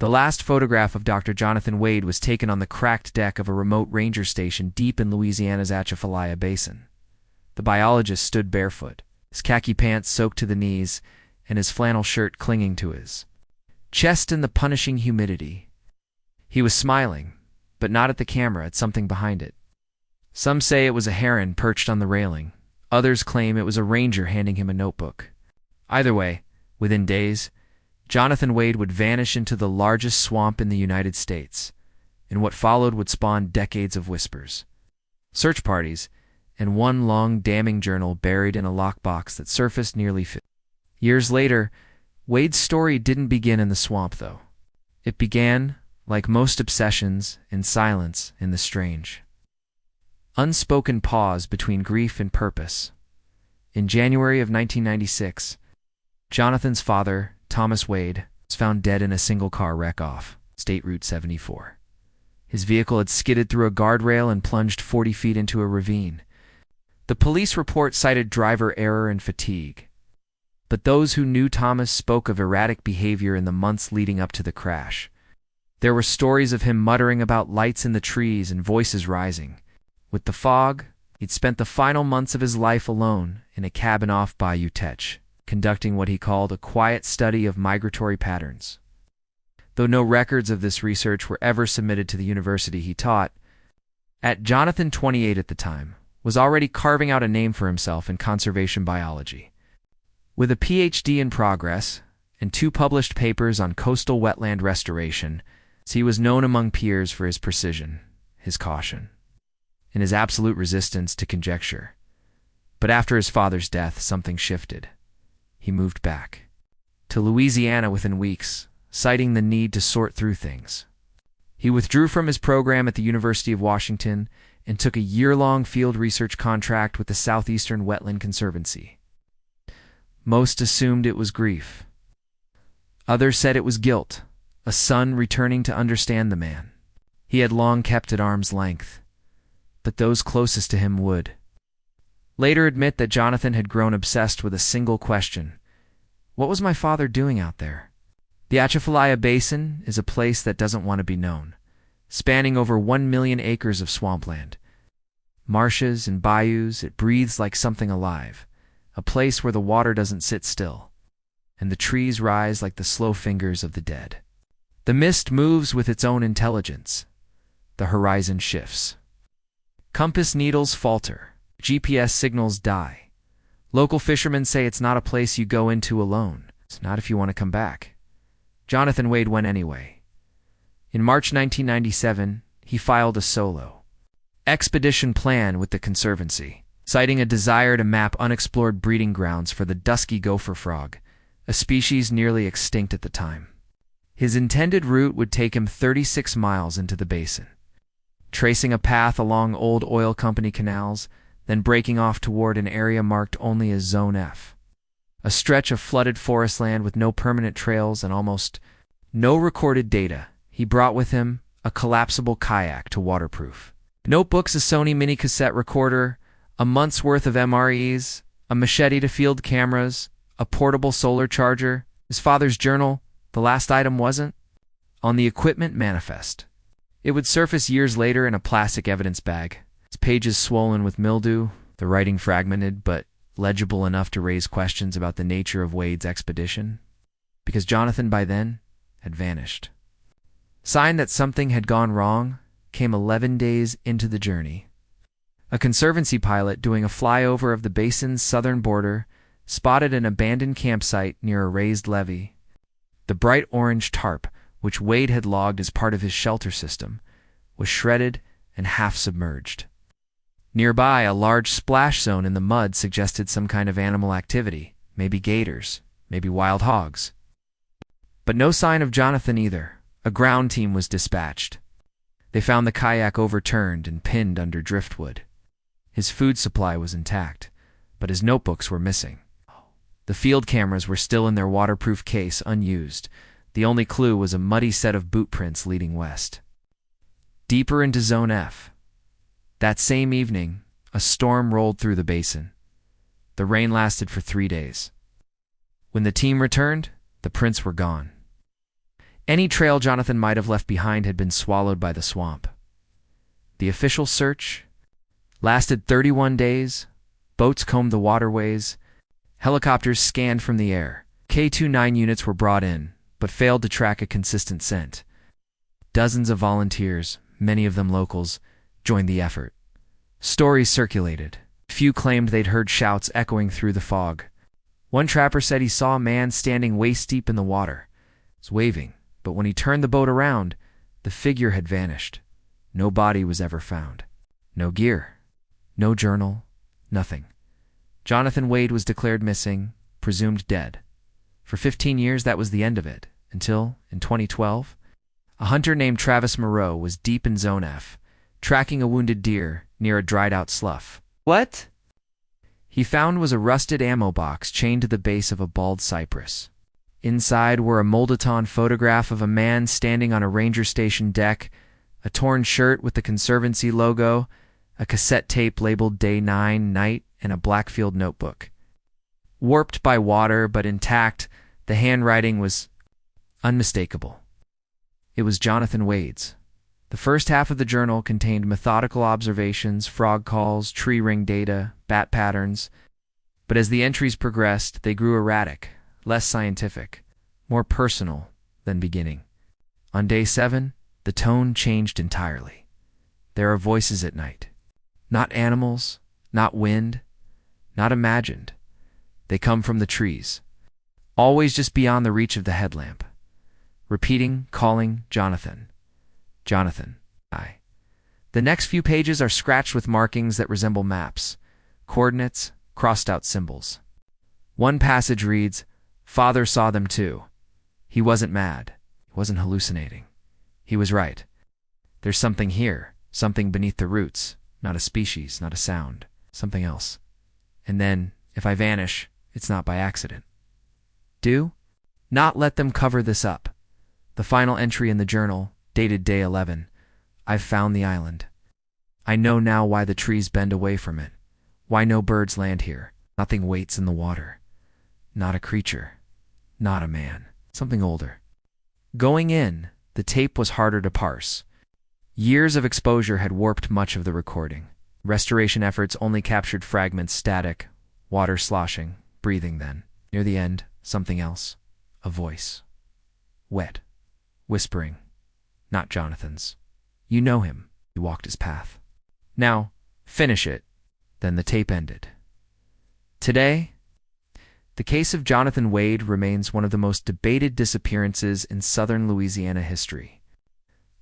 The last photograph of Dr. Jonathan Wade was taken on the cracked deck of a remote ranger station deep in Louisiana's Atchafalaya Basin. The biologist stood barefoot, his khaki pants soaked to the knees, and his flannel shirt clinging to his chest in the punishing humidity. He was smiling, but not at the camera, at something behind it. Some say it was a heron perched on the railing. Others claim it was a ranger handing him a notebook. Either way, within days, Jonathan Wade would vanish into the largest swamp in the United States, and what followed would spawn decades of whispers, search parties, and one long damning journal buried in a lockbox that surfaced nearly 50 years later. Wade's story didn't begin in the swamp, though. It began, like most obsessions, in silence, in the strange, unspoken pause between grief and purpose. In January of 1996, Jonathan's father, Thomas Wade, was found dead in a single-car wreck off State Route 74. His vehicle had skidded through a guardrail and plunged 40 feet into a ravine. The police report cited driver error and fatigue, but those who knew Thomas spoke of erratic behavior in the months leading up to the crash. There were stories of him muttering about lights in the trees and voices rising. With the fog, he'd spent the final months of his life alone in a cabin off Bayou Teche, conducting what he called a quiet study of migratory patterns. Though no records of this research were ever submitted to the university he taught, Jonathan, 28 at the time, was already carving out a name for himself in conservation biology. With a PhD in progress and 2 published papers on coastal wetland restoration, he was known among peers for his precision, his caution, and his absolute resistance to conjecture. But after his father's death, something shifted. He moved back to Louisiana within weeks, citing the need to sort through things. He withdrew from his program at the University of Washington and took a year-long field research contract with the Southeastern Wetland Conservancy. Most assumed it was grief. Others said it was guilt, a son returning to understand the man he had long kept at arm's length. But those closest to him would later admit that Jonathan had grown obsessed with a single question: what was my father doing out there? The Atchafalaya Basin is a place that doesn't want to be known, spanning over 1 million acres of swampland. Marshes and bayous, it breathes like something alive, a place where the water doesn't sit still, and the trees rise like the slow fingers of the dead. The mist moves with its own intelligence. The horizon shifts. Compass needles falter. GPS signals die. Local fishermen say it's not a place you go into alone. It's not if you want to come back. Jonathan Wade went anyway. In March 1997, he filed a solo expedition plan with the Conservancy, citing a desire to map unexplored breeding grounds for the dusky gopher frog, a species nearly extinct at the time. His intended route would take him 36 miles into the basin, tracing a path along old oil company canals, then breaking off toward an area marked only as Zone F, a stretch of flooded forest land with no permanent trails and almost no recorded data. He brought with him a collapsible kayak to waterproof, notebooks, a Sony mini cassette recorder, a month's worth of MREs, a machete to field cameras, a portable solar charger, his father's journal. The last item wasn't on the equipment manifest. It would surface years later in a plastic evidence bag, its pages swollen with mildew, the writing fragmented but legible enough to raise questions about the nature of Wade's expedition, because Jonathan by then had vanished. Sign that something had gone wrong came 11 days into the journey. A Conservancy pilot doing a flyover of the basin's southern border spotted an abandoned campsite near a raised levee. The bright orange tarp, which Wade had logged as part of his shelter system, was shredded and half submerged. Nearby, a large splash zone in the mud suggested some kind of animal activity, maybe gators, maybe wild hogs. But no sign of Jonathan either. A ground team was dispatched. They found the kayak overturned and pinned under driftwood. His food supply was intact, but his notebooks were missing. The field cameras were still in their waterproof case, unused. The only clue was a muddy set of boot prints leading west, deeper into Zone F. That same evening, a storm rolled through the basin. The rain lasted for 3 days. When the team returned, the prints were gone. Any trail Jonathan might have left behind had been swallowed by the swamp. The official search lasted 31 days. Boats combed the waterways. Helicopters scanned from the air. K-29 units were brought in, but failed to track a consistent scent. Dozens of volunteers, many of them locals, joined the effort. Stories circulated. Few claimed they'd heard shouts echoing through the fog. One trapper said he saw a man standing waist-deep in the water. He was waving, but when he turned the boat around, the figure had vanished. No body was ever found. No gear. No journal. Nothing. Jonathan Wade was declared missing, presumed dead. For 15 years, that was the end of it, until, in 2012, a hunter named Travis Moreau was deep in Zone F, tracking a wounded deer near a dried-out slough. What he found was a rusted ammo box chained to the base of a bald cypress. Inside were a Moldaton photograph of a man standing on a ranger station deck, a torn shirt with the Conservancy logo, a cassette tape labeled Day 9, Night, and a Blackfield notebook. Warped by water but intact, the handwriting was unmistakable. It was Jonathan Wade's. The first half of the journal contained methodical observations, frog calls, tree ring data, bat patterns. But as the entries progressed, they grew erratic, less scientific, more personal than beginning. On day 7, the tone changed entirely. There are voices at night. Not animals, not wind, not imagined. They come from the trees, always just beyond the reach of the headlamp. Repeating, calling, Jonathan. Jonathan, I. The next few pages are scratched with markings that resemble maps, coordinates, crossed-out symbols. One passage reads, "Father saw them too. He wasn't mad. He wasn't hallucinating. He was right. There's something here, something beneath the roots, not a species, not a sound, something else. And then, if I vanish, it's not by accident. Do not let them cover this up." The final entry in the journal, dated day 11, "I've found the island. I know now why the trees bend away from it, why no birds land here. Nothing waits in the water. Not a creature. Not a man. Something older." Going in, the tape was harder to parse. Years of exposure had warped much of the recording. Restoration efforts only captured fragments, static, water sloshing, breathing then. Near the end, something else. A voice. Wet. Whispering. Not Jonathan's. "You know him. You walked his path. Now, finish it." Then the tape ended. Today, the case of Jonathan Wade remains one of the most debated disappearances in southern Louisiana history.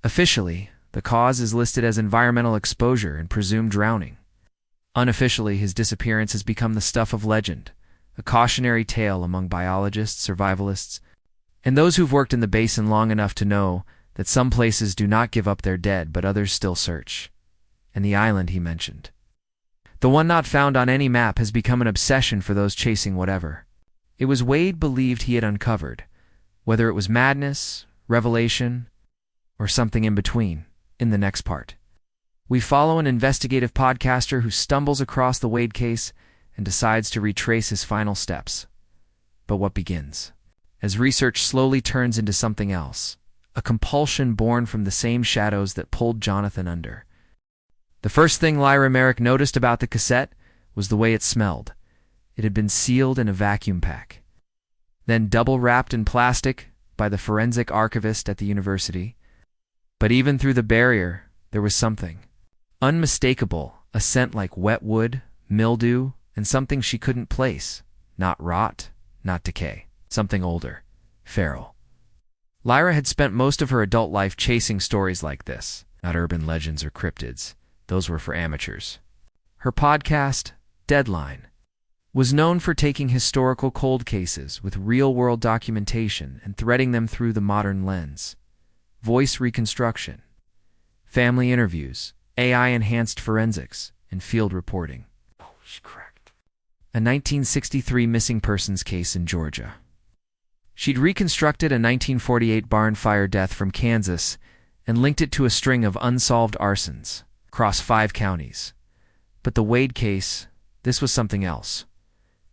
Officially, the cause is listed as environmental exposure and presumed drowning. Unofficially, his disappearance has become the stuff of legend, a cautionary tale among biologists, survivalists, and those who've worked in the basin long enough to know that some places do not give up their dead, but others still search. And the island he mentioned, the one not found on any map, has become an obsession for those chasing whatever it was Wade believed he had uncovered, whether it was madness, revelation, or something in between. In the next part, we follow an investigative podcaster who stumbles across the Wade case and decides to retrace his final steps. But what begins? As research slowly turns into something else, a compulsion born from the same shadows that pulled Jonathan under. The first thing Lyra Merrick noticed about the cassette was the way it smelled. It had been sealed in a vacuum pack, then double-wrapped in plastic by the forensic archivist at the university. But even through the barrier, there was something unmistakable, a scent like wet wood, mildew, and something she couldn't place. Not rot, not decay. Something older, feral. Lyra had spent most of her adult life chasing stories like this, not urban legends or cryptids. Those were for amateurs. Her podcast, Deadline, was known for taking historical cold cases with real-world documentation and threading them through the modern lens. Voice reconstruction, family interviews, AI-enhanced forensics, and field reporting. Oh, she cracked. A 1963 missing persons case in Georgia. She'd reconstructed a 1948 barn fire death from Kansas and linked it to a string of unsolved arsons across 5 counties. But the Wade case, this was something else.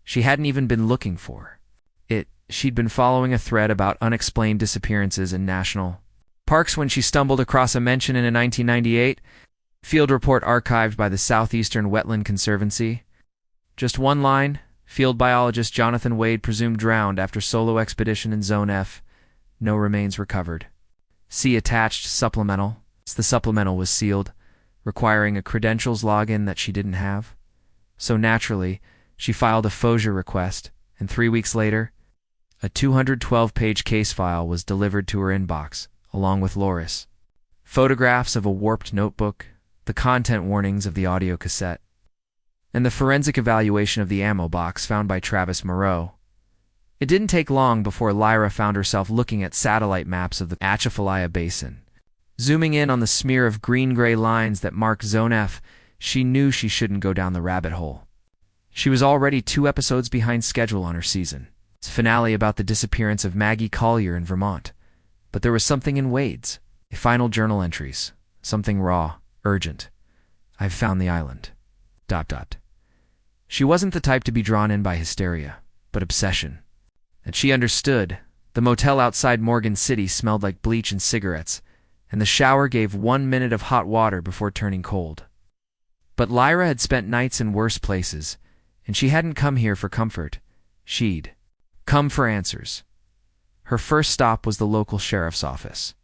She hadn't even been looking for. It She'd been following a thread about unexplained disappearances in national parks when she stumbled across a mention in a 1998 field report archived by the Southeastern Wetland Conservancy. Just one line: field biologist Jonathan Wade presumed drowned after solo expedition in Zone F. No remains recovered. See attached supplemental. The supplemental was sealed, requiring a credentials login that she didn't have. So naturally, she filed a FOIA request, and 3 weeks later, a 212-page case file was delivered to her inbox, along with Loris. Photographs of a warped notebook, the content warnings of the audio cassette, and the forensic evaluation of the ammo box found by Travis Moreau. It didn't take long before Lyra found herself looking at satellite maps of the Atchafalaya Basin. Zooming in on the smear of green-gray lines that mark Zone F, she knew she shouldn't go down the rabbit hole. She was already 2 episodes behind schedule on her season. It's a finale about the disappearance of Maggie Collier in Vermont. But there was something in Wade's. Final journal entries. Something raw, urgent. I've found the island. ... She wasn't the type to be drawn in by hysteria, but obsession. And she understood. The motel outside Morgan City smelled like bleach and cigarettes, and the shower gave 1 minute of hot water before turning cold. But Lyra had spent nights in worse places, and she hadn't come here for comfort. She'd come for answers. Her first stop was the local sheriff's office.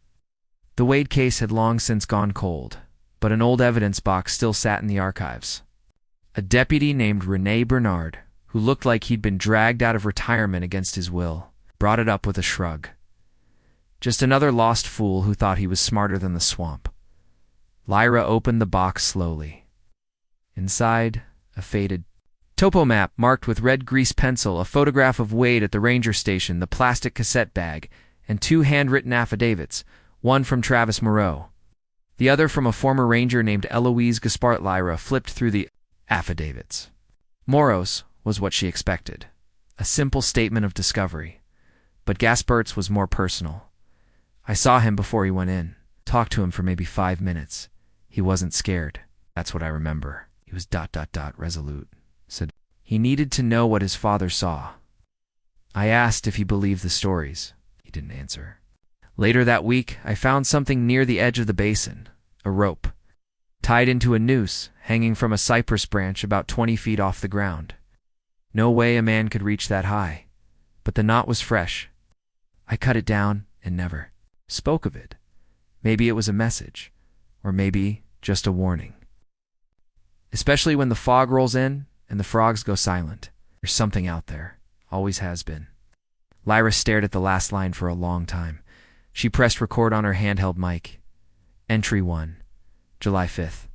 The Wade case had long since gone cold, but an old evidence box still sat in the archives. A deputy named Rene Bernard, who looked like he'd been dragged out of retirement against his will, brought it up with a shrug. Just another lost fool who thought he was smarter than the swamp. Lyra opened the box slowly. Inside, a faded topo map marked with red grease pencil, a photograph of Wade at the ranger station, the plastic cassette bag, and 2 handwritten affidavits, one from Travis Moreau, the other from a former ranger named Eloise Gaspart. Lyra flipped through the affidavits. Moreau's was what she expected, a simple statement of discovery. But Gaspart's was more personal. I saw him before he went in, talked to him for maybe 5 minutes. He wasn't scared. That's what I remember. He was ... resolute. Said he needed to know what his father saw. I asked if he believed the stories. He didn't answer. Later that week, I found something near the edge of the basin, a rope, tied into a noose hanging from a cypress branch about 20 feet off the ground. No way a man could reach that high, but the knot was fresh. I cut it down and never spoke of it. Maybe it was a message, or maybe just a warning. Especially when the fog rolls in and the frogs go silent. There's something out there. Always has been. Lyra stared at the last line for a long time. She pressed record on her handheld mic. Entry 1, July 5th,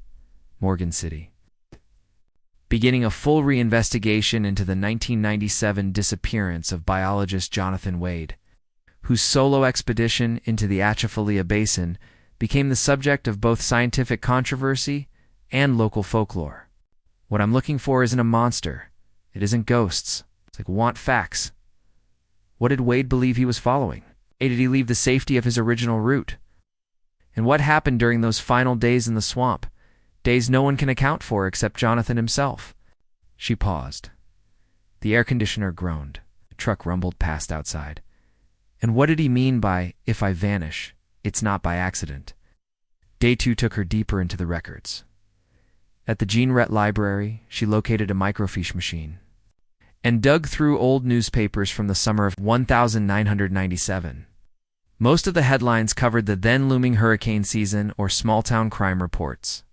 Morgan City. Beginning a full reinvestigation into the 1997 disappearance of biologist Jonathan Wade, whose solo expedition into the Atchafalaya Basin became the subject of both scientific controversy and local folklore. What I'm looking for isn't a monster. It isn't ghosts. It's like want facts. What did Wade believe he was following? Why did he leave the safety of his original route? And what happened during those final days in the swamp? Days no one can account for except Jonathan himself. She paused. The air conditioner groaned. The truck rumbled past outside. And what did he mean by, if I vanish, it's not by accident? Day 2 took her deeper into the records. At the Jean Rett Library, she located a microfiche machine and dug through old newspapers from the summer of 1997. Most of the headlines covered the then-looming hurricane season or small-town crime reports.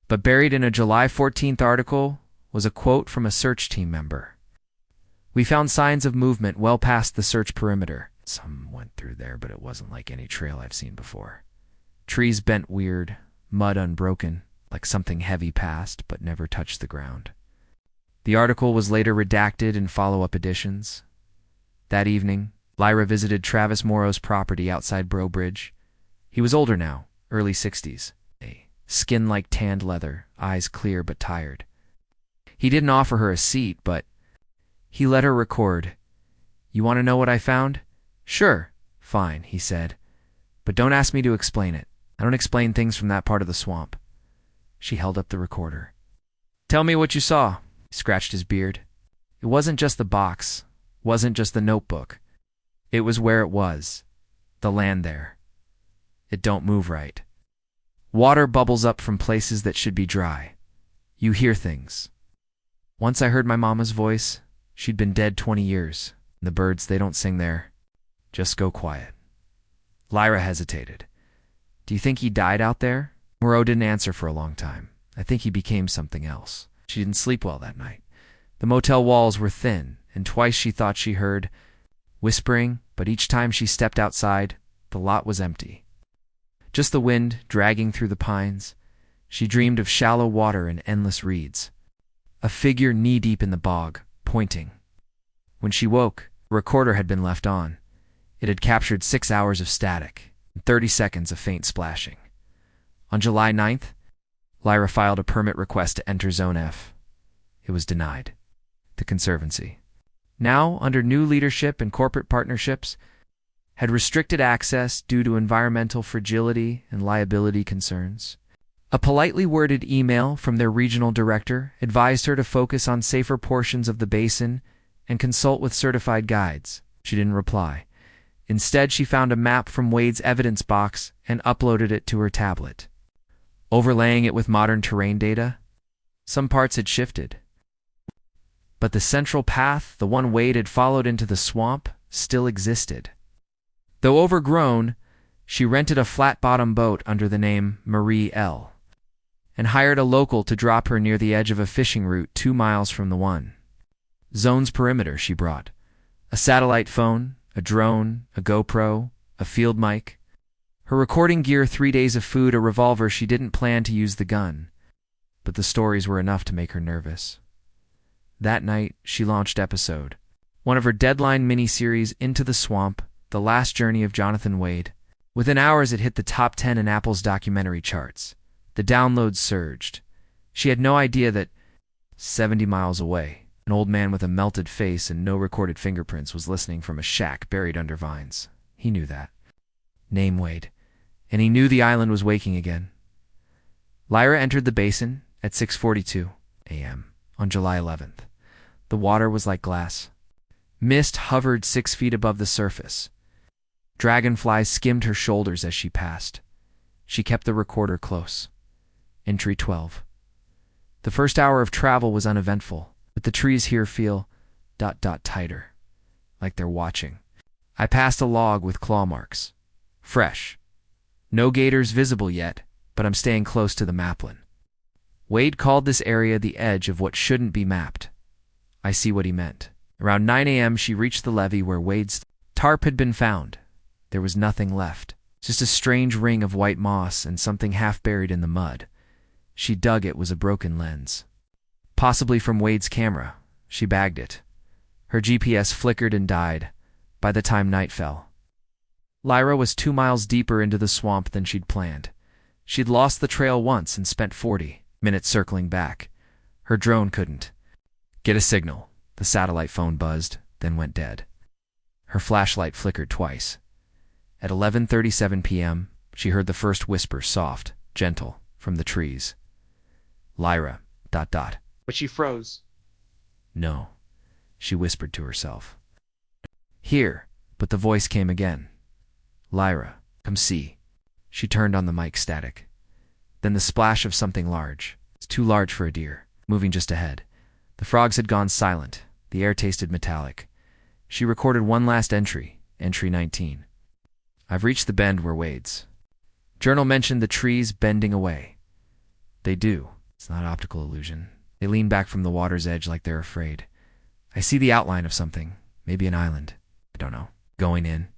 But buried in a July 14th article was a quote from a search team member. We found signs of movement well past the search perimeter. Some went through there, but it wasn't like any trail I've seen before. Trees bent weird, mud unbroken, like something heavy passed but never touched the ground. The article was later redacted in follow-up editions. That evening, Lyra visited Travis Moreau's property outside Brobridge. He was older now, early 60s. Skin like tanned leather, eyes clear but tired. He didn't offer her a seat, but he let her record. You want to know what I found? Sure. Fine, he said. But don't ask me to explain it. I don't explain things from that part of the swamp. She held up the recorder. Tell me what you saw. He scratched his beard. It wasn't just the box. Wasn't just the notebook. It was where it was. The land there. It don't move right. Water bubbles up from places that should be dry. You hear things. Once I heard my mama's voice. She'd been dead 20 years. The birds, they don't sing there. Just go quiet. Lyra hesitated. Do you think he died out there? Moreau didn't answer for a long time. I think he became something else. She didn't sleep well that night. The motel walls were thin, and twice she thought she heard whispering, but each time she stepped outside, the lot was empty. Just the wind dragging through the pines. She dreamed of shallow water and endless reeds. A figure knee-deep in the bog, pointing. When she woke, a recorder had been left on. It had captured 6 hours of static and 30 seconds of faint splashing. On July 9th, Lyra filed a permit request to enter Zone F. It was denied. The Conservancy, now under new leadership and corporate partnerships, had restricted access due to environmental fragility and liability concerns. A politely worded email from their regional director advised her to focus on safer portions of the basin and consult with certified guides. She didn't reply. Instead, she found a map from Wade's evidence box and uploaded it to her tablet. Overlaying it with modern terrain data, some parts had shifted. But the central path, the one Wade had followed into the swamp, still existed. Though overgrown, she rented a flat-bottom boat under the name Marie L. and hired a local to drop her near the edge of a fishing route 2 miles from the one. Zone's perimeter she brought. A satellite phone, a drone, a GoPro, a field mic. Her recording gear, 3 days of food, a revolver. She didn't plan to use the gun, but the stories were enough to make her nervous. That night, she launched episode 1 of her deadline miniseries, Into the Swamp, The Last Journey of Jonathan Wade. Within hours, it hit the top 10 in Apple's documentary charts. The downloads surged. She had no idea that 70 miles away, an old man with a melted face and no recorded fingerprints was listening from a shack buried under vines. He knew that. Name Wade. And he knew the island was waking again. Lyra entered the basin at 6:42 a.m. on July 11th. The water was like glass. Mist hovered 6 feet above the surface. Dragonflies skimmed her shoulders as she passed. She kept the recorder close. Entry 12. The first hour of travel was uneventful, but the trees here feel ... tighter, like they're watching. I passed a log with claw marks. Fresh. No gators visible yet, but I'm staying close to the maplin. Wade called this area the edge of what shouldn't be mapped. I see what he meant. Around 9 a.m. she reached the levee where Wade's tarp had been found. There was nothing left, just a strange ring of white moss and something half buried in the mud. She dug. It was a broken lens. Possibly from Wade's camera. She bagged it. Her GPS flickered and died by the time night fell. Lyra was 2 miles deeper into the swamp than she'd planned. She'd lost the trail once and spent 40 minutes circling back. Her drone couldn't get a signal. The satellite phone buzzed, then went dead. Her flashlight flickered twice. At 11:37 p.m., she heard the first whisper, soft, gentle, from the trees. Lyra, ... But she froze. No, she whispered to herself. Here, but the voice came again. Lyra, come see. She turned on the mic, static. Then the splash of something large. It's too large for a deer, moving just ahead. The frogs had gone silent. The air tasted metallic. She recorded one last entry, entry 19. I've reached the bend where Wade's journal mentioned the trees bending away. They do. It's not optical illusion. They lean back from the water's edge like they're afraid. I see the outline of something, maybe an island. I don't know. Going in.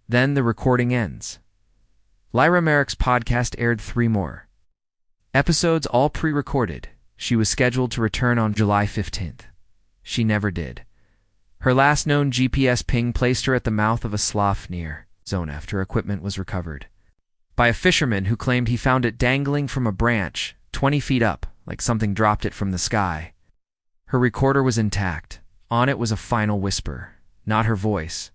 Then the recording ends. Lyra Merrick's podcast aired 3 more episodes, all pre-recorded. She was scheduled to return on July 15th. She never did. Her last known GPS ping placed her at the mouth of a slough near Zone F. Her equipment was recovered by a fisherman who claimed he found it dangling from a branch 20 feet up, like something dropped it from the sky. Her recorder was intact. On it was a final whisper, not her voice.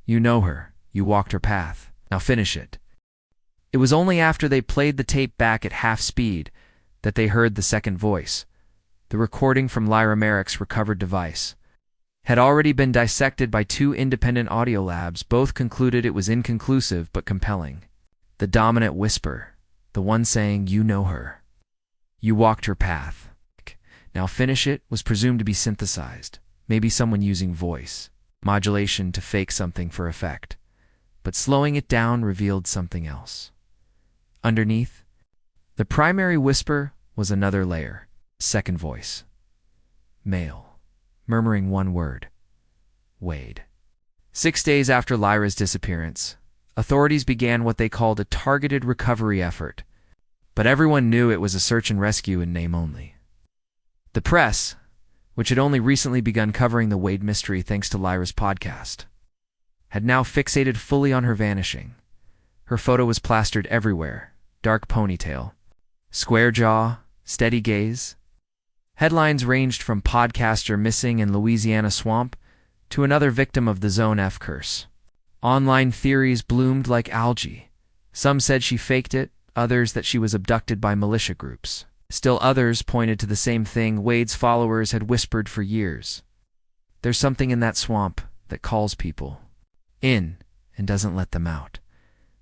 You know her. You walked her path. Now finish it. It was only after they played the tape back at half speed that they heard the second voice, the recording from Lyra Merrick's recovered device. had already been dissected by 2 independent audio labs. Both concluded it was inconclusive but compelling. The dominant whisper, the one saying, "You know her. You walked her path. Now finish it," was presumed to be synthesized, maybe someone using voice modulation to fake something for effect. But slowing it down revealed something else. Underneath, the primary whisper was another layer, second voice. Male, murmuring one word. Wade. 6 days after Lyra's disappearance, authorities began what they called a targeted recovery effort, but everyone knew it was a search and rescue in name only. The press, which had only recently begun covering the Wade mystery thanks to Lyra's podcast, had now fixated fully on her vanishing. Her photo was plastered everywhere: dark ponytail, square jaw, steady gaze. Headlines ranged from "podcaster missing in Louisiana swamp" to "another victim of the Zone F curse." Online theories bloomed like algae. Some said she faked it, others that she was abducted by militia groups. Still others pointed to the same thing Wade's followers had whispered for years. There's something in that swamp that calls people in and doesn't let them out.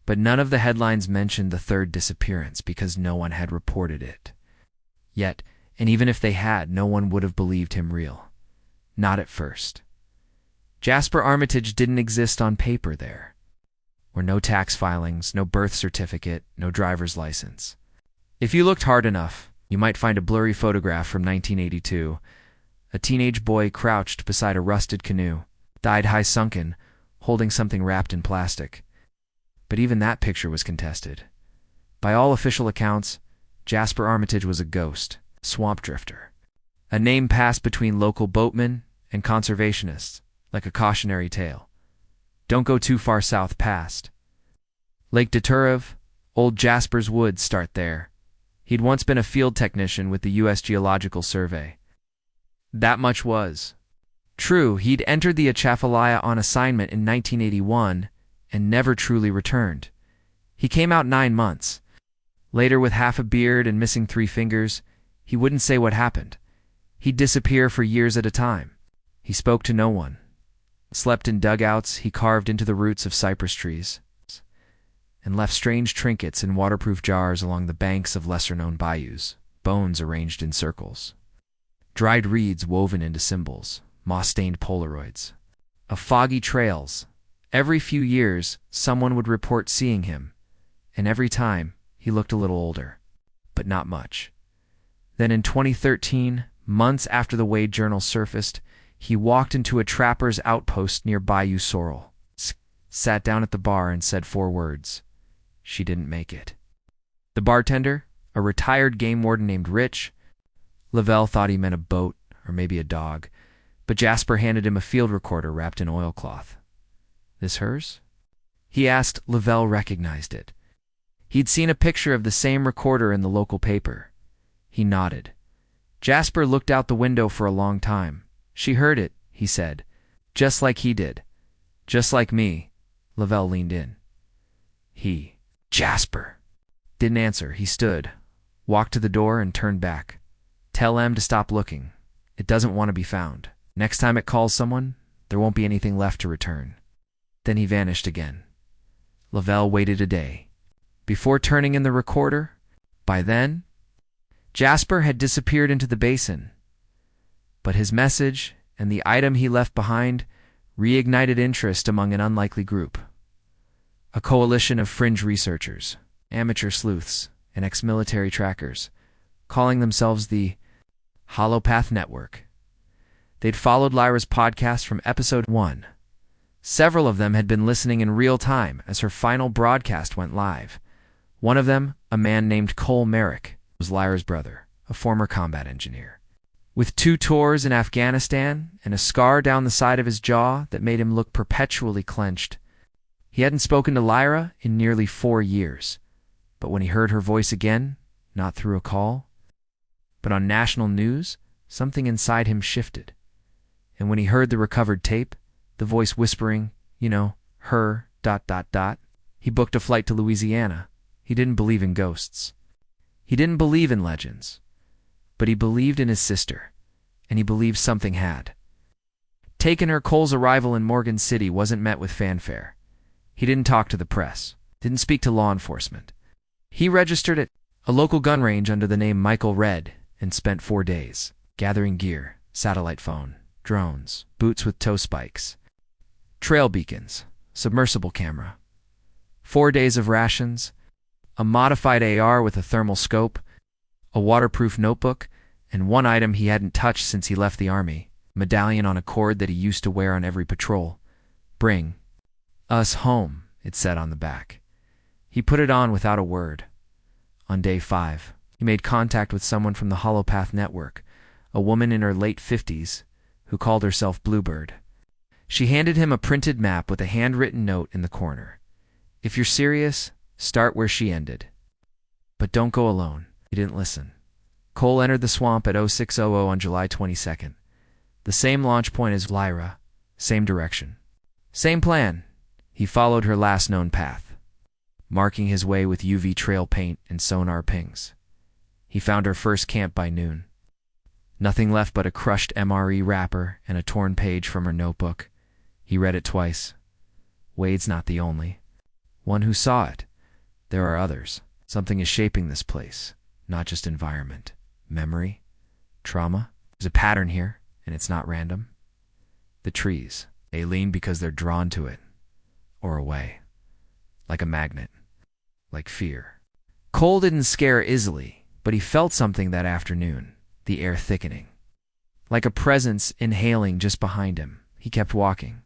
But none of the headlines mentioned the third disappearance because no one had reported it. Yet, and even if they had, no one would have believed him real. Not at first. Jasper Armitage didn't exist on paper there. Were no tax filings, no birth certificate, no driver's license. If you looked hard enough, you might find a blurry photograph from 1982. A teenage boy crouched beside a rusted canoe, died high sunken, holding something wrapped in plastic. But even that picture was contested. By all official accounts, Jasper Armitage was a ghost, swamp drifter. A name passed between local boatmen and conservationists, like a cautionary tale. Don't go too far south past. Lake Deturov, old Jasper's woods start there. He'd once been a field technician with the U.S. Geological Survey. That much was true. He'd entered the Atchafalaya on assignment in 1981 and never truly returned. He came out 9 months. Later, with half a beard and missing 3 fingers, he wouldn't say what happened. He'd disappear for years at a time. He spoke to no one. Slept in dugouts he carved into the roots of cypress trees, and left strange trinkets in waterproof jars along the banks of lesser-known bayous, bones arranged in circles, dried reeds woven into symbols, moss-stained Polaroids, of foggy trails. Every few years, someone would report seeing him, and every time, he looked a little older, but not much. Then in 2013, months after the Wade Journal surfaced, he walked into a trapper's outpost near Bayou Sorrel, sat down at the bar and said 4 words. She didn't make it. The bartender, a retired game warden named Rich, Lavelle thought he meant a boat or maybe a dog, but Jasper handed him a field recorder wrapped in oilcloth. This hers? He asked. Lavelle recognized it. He'd seen a picture of the same recorder in the local paper. He nodded. Jasper looked out the window for a long time. She heard it, he said. Just like he did. Just like me. Lavelle leaned in. Jasper didn't answer. He stood, walked to the door and turned back. Tell M to stop looking. It doesn't want to be found. Next time it calls someone, there won't be anything left to return. Then he vanished again. Lavelle waited a day before turning in the recorder. By then, Jasper had disappeared into the basin. But his message and the item he left behind reignited interest among an unlikely group. A coalition of fringe researchers, amateur sleuths, and ex-military trackers, calling themselves the Holopath Network. They'd followed Lyra's podcast from episode 1. Several of them had been listening in real time as her final broadcast went live. One of them, a man named Cole Merrick, was Lyra's brother, a former combat engineer. With 2 tours in Afghanistan and a scar down the side of his jaw that made him look perpetually clenched, he hadn't spoken to Lyra in nearly 4 years. But when he heard her voice again, not through a call, but on national news, something inside him shifted. And when he heard the recovered tape, the voice whispering, her, ... he booked a flight to Louisiana. He didn't believe in ghosts. He didn't believe in legends. But he believed in his sister, and he believed something had. Taken her, Cole's arrival in Morgan City wasn't met with fanfare. He didn't talk to the press, didn't speak to law enforcement. He registered at a local gun range under the name Michael Red and spent 4 days gathering gear, satellite phone, drones, boots with toe spikes, trail beacons, submersible camera, 4 days of rations, a modified AR with a thermal scope, a waterproof notebook, and one item he hadn't touched since he left the army, a medallion on a cord that he used to wear on every patrol. "Bring us home," it said on the back. He put it on without a word. On day 5, he made contact with someone from the Holopath network, a woman in her late 50s who called herself Bluebird. She handed him a printed map with a handwritten note in the corner. "If you're serious, start where she ended. But don't go alone." He didn't listen. Cole entered the swamp at 0600 on July 22nd. The same launch point as Lyra, same direction. Same plan. He followed her last known path, marking his way with UV trail paint and sonar pings. He found her first camp by noon. Nothing left but a crushed MRE wrapper and a torn page from her notebook. He read it twice. Wade's not the only one who saw it. There are others. Something is shaping this place, not just environment. Memory, trauma. There's a pattern here, and it's not random. The trees, they lean because they're drawn to it, or away, like a magnet, like fear. Cole didn't scare easily, but he felt something that afternoon, the air thickening. Like a presence inhaling just behind him. He kept walking.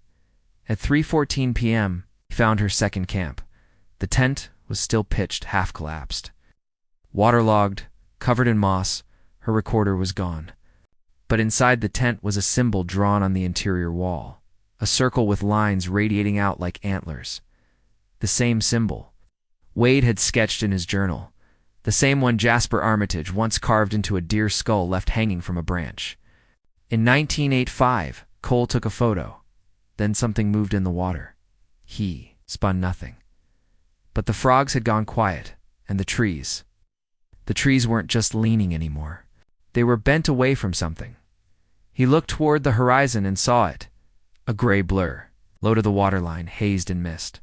At 3:14 p.m., he found her second camp. The tent was still pitched, half collapsed. Waterlogged, covered in moss, her recorder was gone. But inside the tent was a symbol drawn on the interior wall, a circle with lines radiating out like antlers. The same symbol Wade had sketched in his journal, the same one Jasper Armitage once carved into a deer skull left hanging from a branch. In 1985, Cole took a photo. Then something moved in the water. He spun nothing. But the frogs had gone quiet, and the trees. The trees weren't just leaning anymore. They were bent away from something. He looked toward the horizon and saw it, a gray blur, low to the waterline, hazed in mist.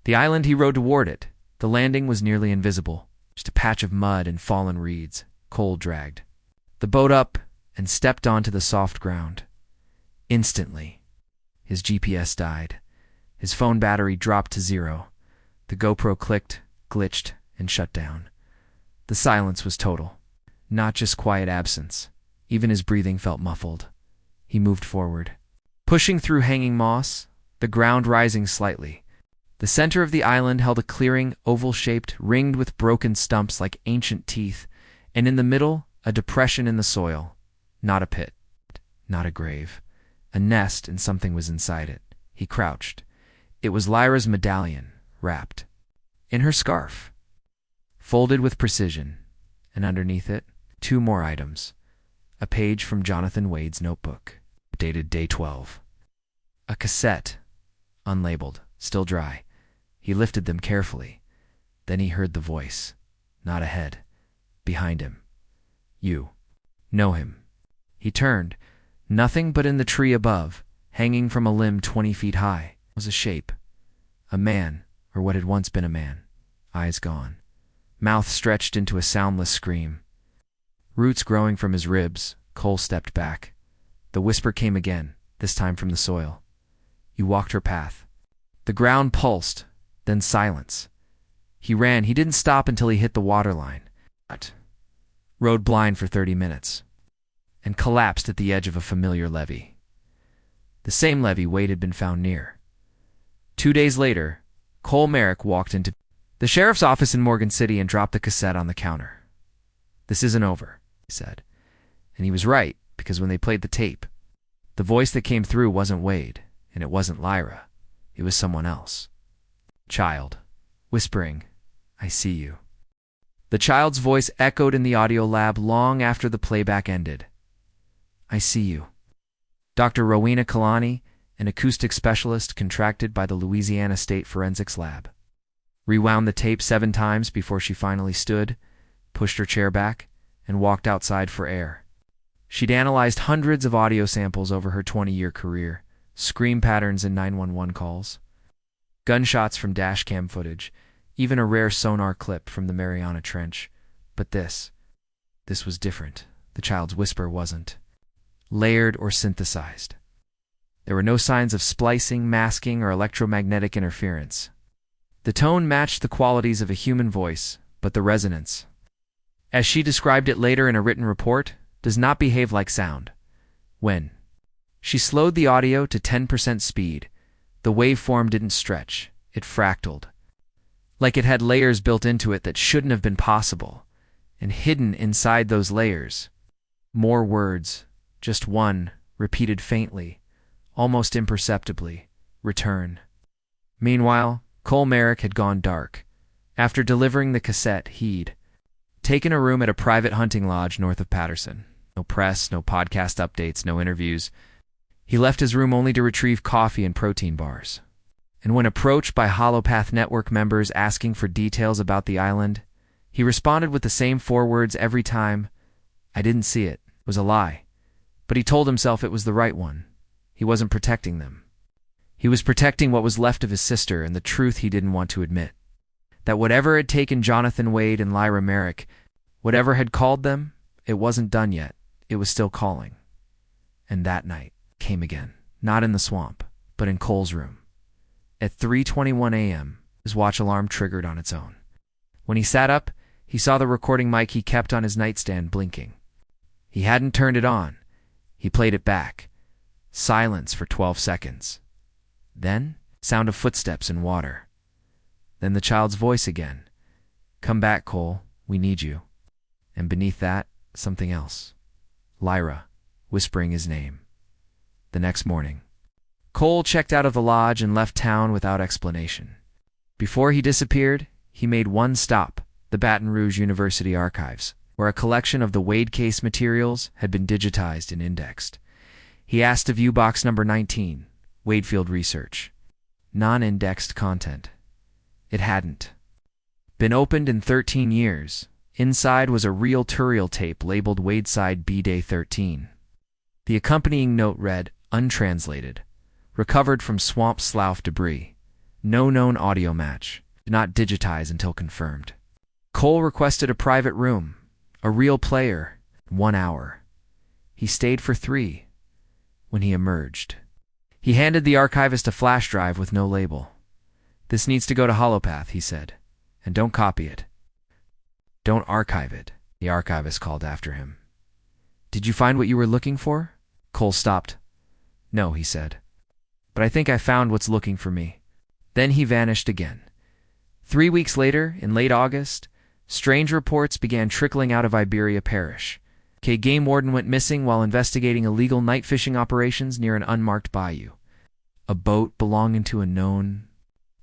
The island he rode toward it. The landing was nearly invisible, just a patch of mud and fallen reeds. Cole dragged the boat up and stepped onto the soft ground. Instantly, his GPS died. His phone battery dropped to 0. The GoPro clicked, glitched, and shut down. The silence was total, not just quiet absence. Even his breathing felt muffled. He moved forward, pushing through hanging moss, the ground rising slightly. The center of the island held a clearing, oval-shaped, ringed with broken stumps like ancient teeth, and in the middle, a depression in the soil. Not a pit, not a grave. A nest, and something was inside it. He crouched. It was Lyra's medallion, wrapped in her scarf, folded with precision, and underneath it, 2 more items. A page from Jonathan Wade's notebook, dated day 12. A cassette, unlabeled, still dry. He lifted them carefully. Then he heard the voice, not ahead, behind him. "You know him." He turned. Nothing but in the tree above, hanging from a limb 20 feet high, was a shape. A man, or what had once been a man. Eyes gone. Mouth stretched into a soundless scream. Roots growing from his ribs. Cole stepped back. The whisper came again, this time from the soil. "You walked her path." The ground pulsed, then silence. He ran. He didn't stop until he hit the waterline. Rode blind for 30 minutes. And collapsed at the edge of a familiar levee. The same levee Wade had been found near. 2 days later, Cole Merrick walked into the sheriff's office in Morgan City and dropped the cassette on the counter. "This isn't over," he said. And he was right, because when they played the tape, the voice that came through wasn't Wade, and it wasn't Lyra. It was someone else. Child, whispering, "I see you." The child's voice echoed in the audio lab long after the playback ended. "I see you." Dr. Rowena Kalani, an acoustic specialist contracted by the Louisiana State Forensics Lab, rewound the tape 7 times before she finally stood, pushed her chair back, and walked outside for air. She'd analyzed hundreds of audio samples over her 20-year career, scream patterns in 911 calls, gunshots from dashcam footage, even a rare sonar clip from the Mariana Trench. But this was different. The child's whisper wasn't layered or synthesized. There were no signs of splicing, masking, or electromagnetic interference. The tone matched the qualities of a human voice, but the resonance, as she described it later in a written report, does not behave like sound. When she slowed the audio to 10% speed, the waveform didn't stretch, it fractaled, like it had layers built into it that shouldn't have been possible, and hidden inside those layers, more words, just one, repeated faintly, almost imperceptibly, return. Meanwhile, Cole Merrick had gone dark. After delivering the cassette, he'd taken a room at a private hunting lodge north of Patterson. No press, no podcast updates, no interviews. He left his room only to retrieve coffee and protein bars. And when approached by Holopath Network members asking for details about the island, he responded with the same 4 words every time: "I didn't see it. It was a lie." But he told himself it was the right one. He wasn't protecting them. He was protecting what was left of his sister and the truth he didn't want to admit. That whatever had taken Jonathan Wade and Lyra Merrick, whatever had called them, it wasn't done yet. It was still calling. And that night came again. Not in the swamp, but in Cole's room. At 3:21 a.m., his watch alarm triggered on its own. When he sat up, he saw the recording mic he kept on his nightstand blinking. He hadn't turned it on. He played it back. Silence for 12 seconds. Then, sound of footsteps in water. Then the child's voice again. "Come back, Cole. We need you." And beneath that, something else. Lyra, whispering his name. The next morning, Cole checked out of the lodge and left town without explanation. Before he disappeared, he made one stop, the Baton Rouge University Archives, where a collection of the Wade case materials had been digitized and indexed. He asked to view box number 19, Wadefield Research. Non-indexed content. It hadn't been opened in 13 years. Inside was a reel-to-reel tape labeled Wadeside B-Day 13. The accompanying note read, untranslated, recovered from swamp slough debris. No known audio match. Do not digitize until confirmed. Cole requested a private room, a real player, 1 hour. He stayed for 3. When he emerged, he handed the archivist a flash drive with no label. "This needs to go to Holopath," he said, "and don't copy it." "Don't archive it," the archivist called after him. "Did you find what you were looking for?" Cole stopped. "No," he said, "but I think I found what's looking for me." Then he vanished again. 3 weeks later, in late August, strange reports began trickling out of Iberia Parish. A game warden went missing while investigating illegal night fishing operations near an unmarked bayou. A boat belonging to a known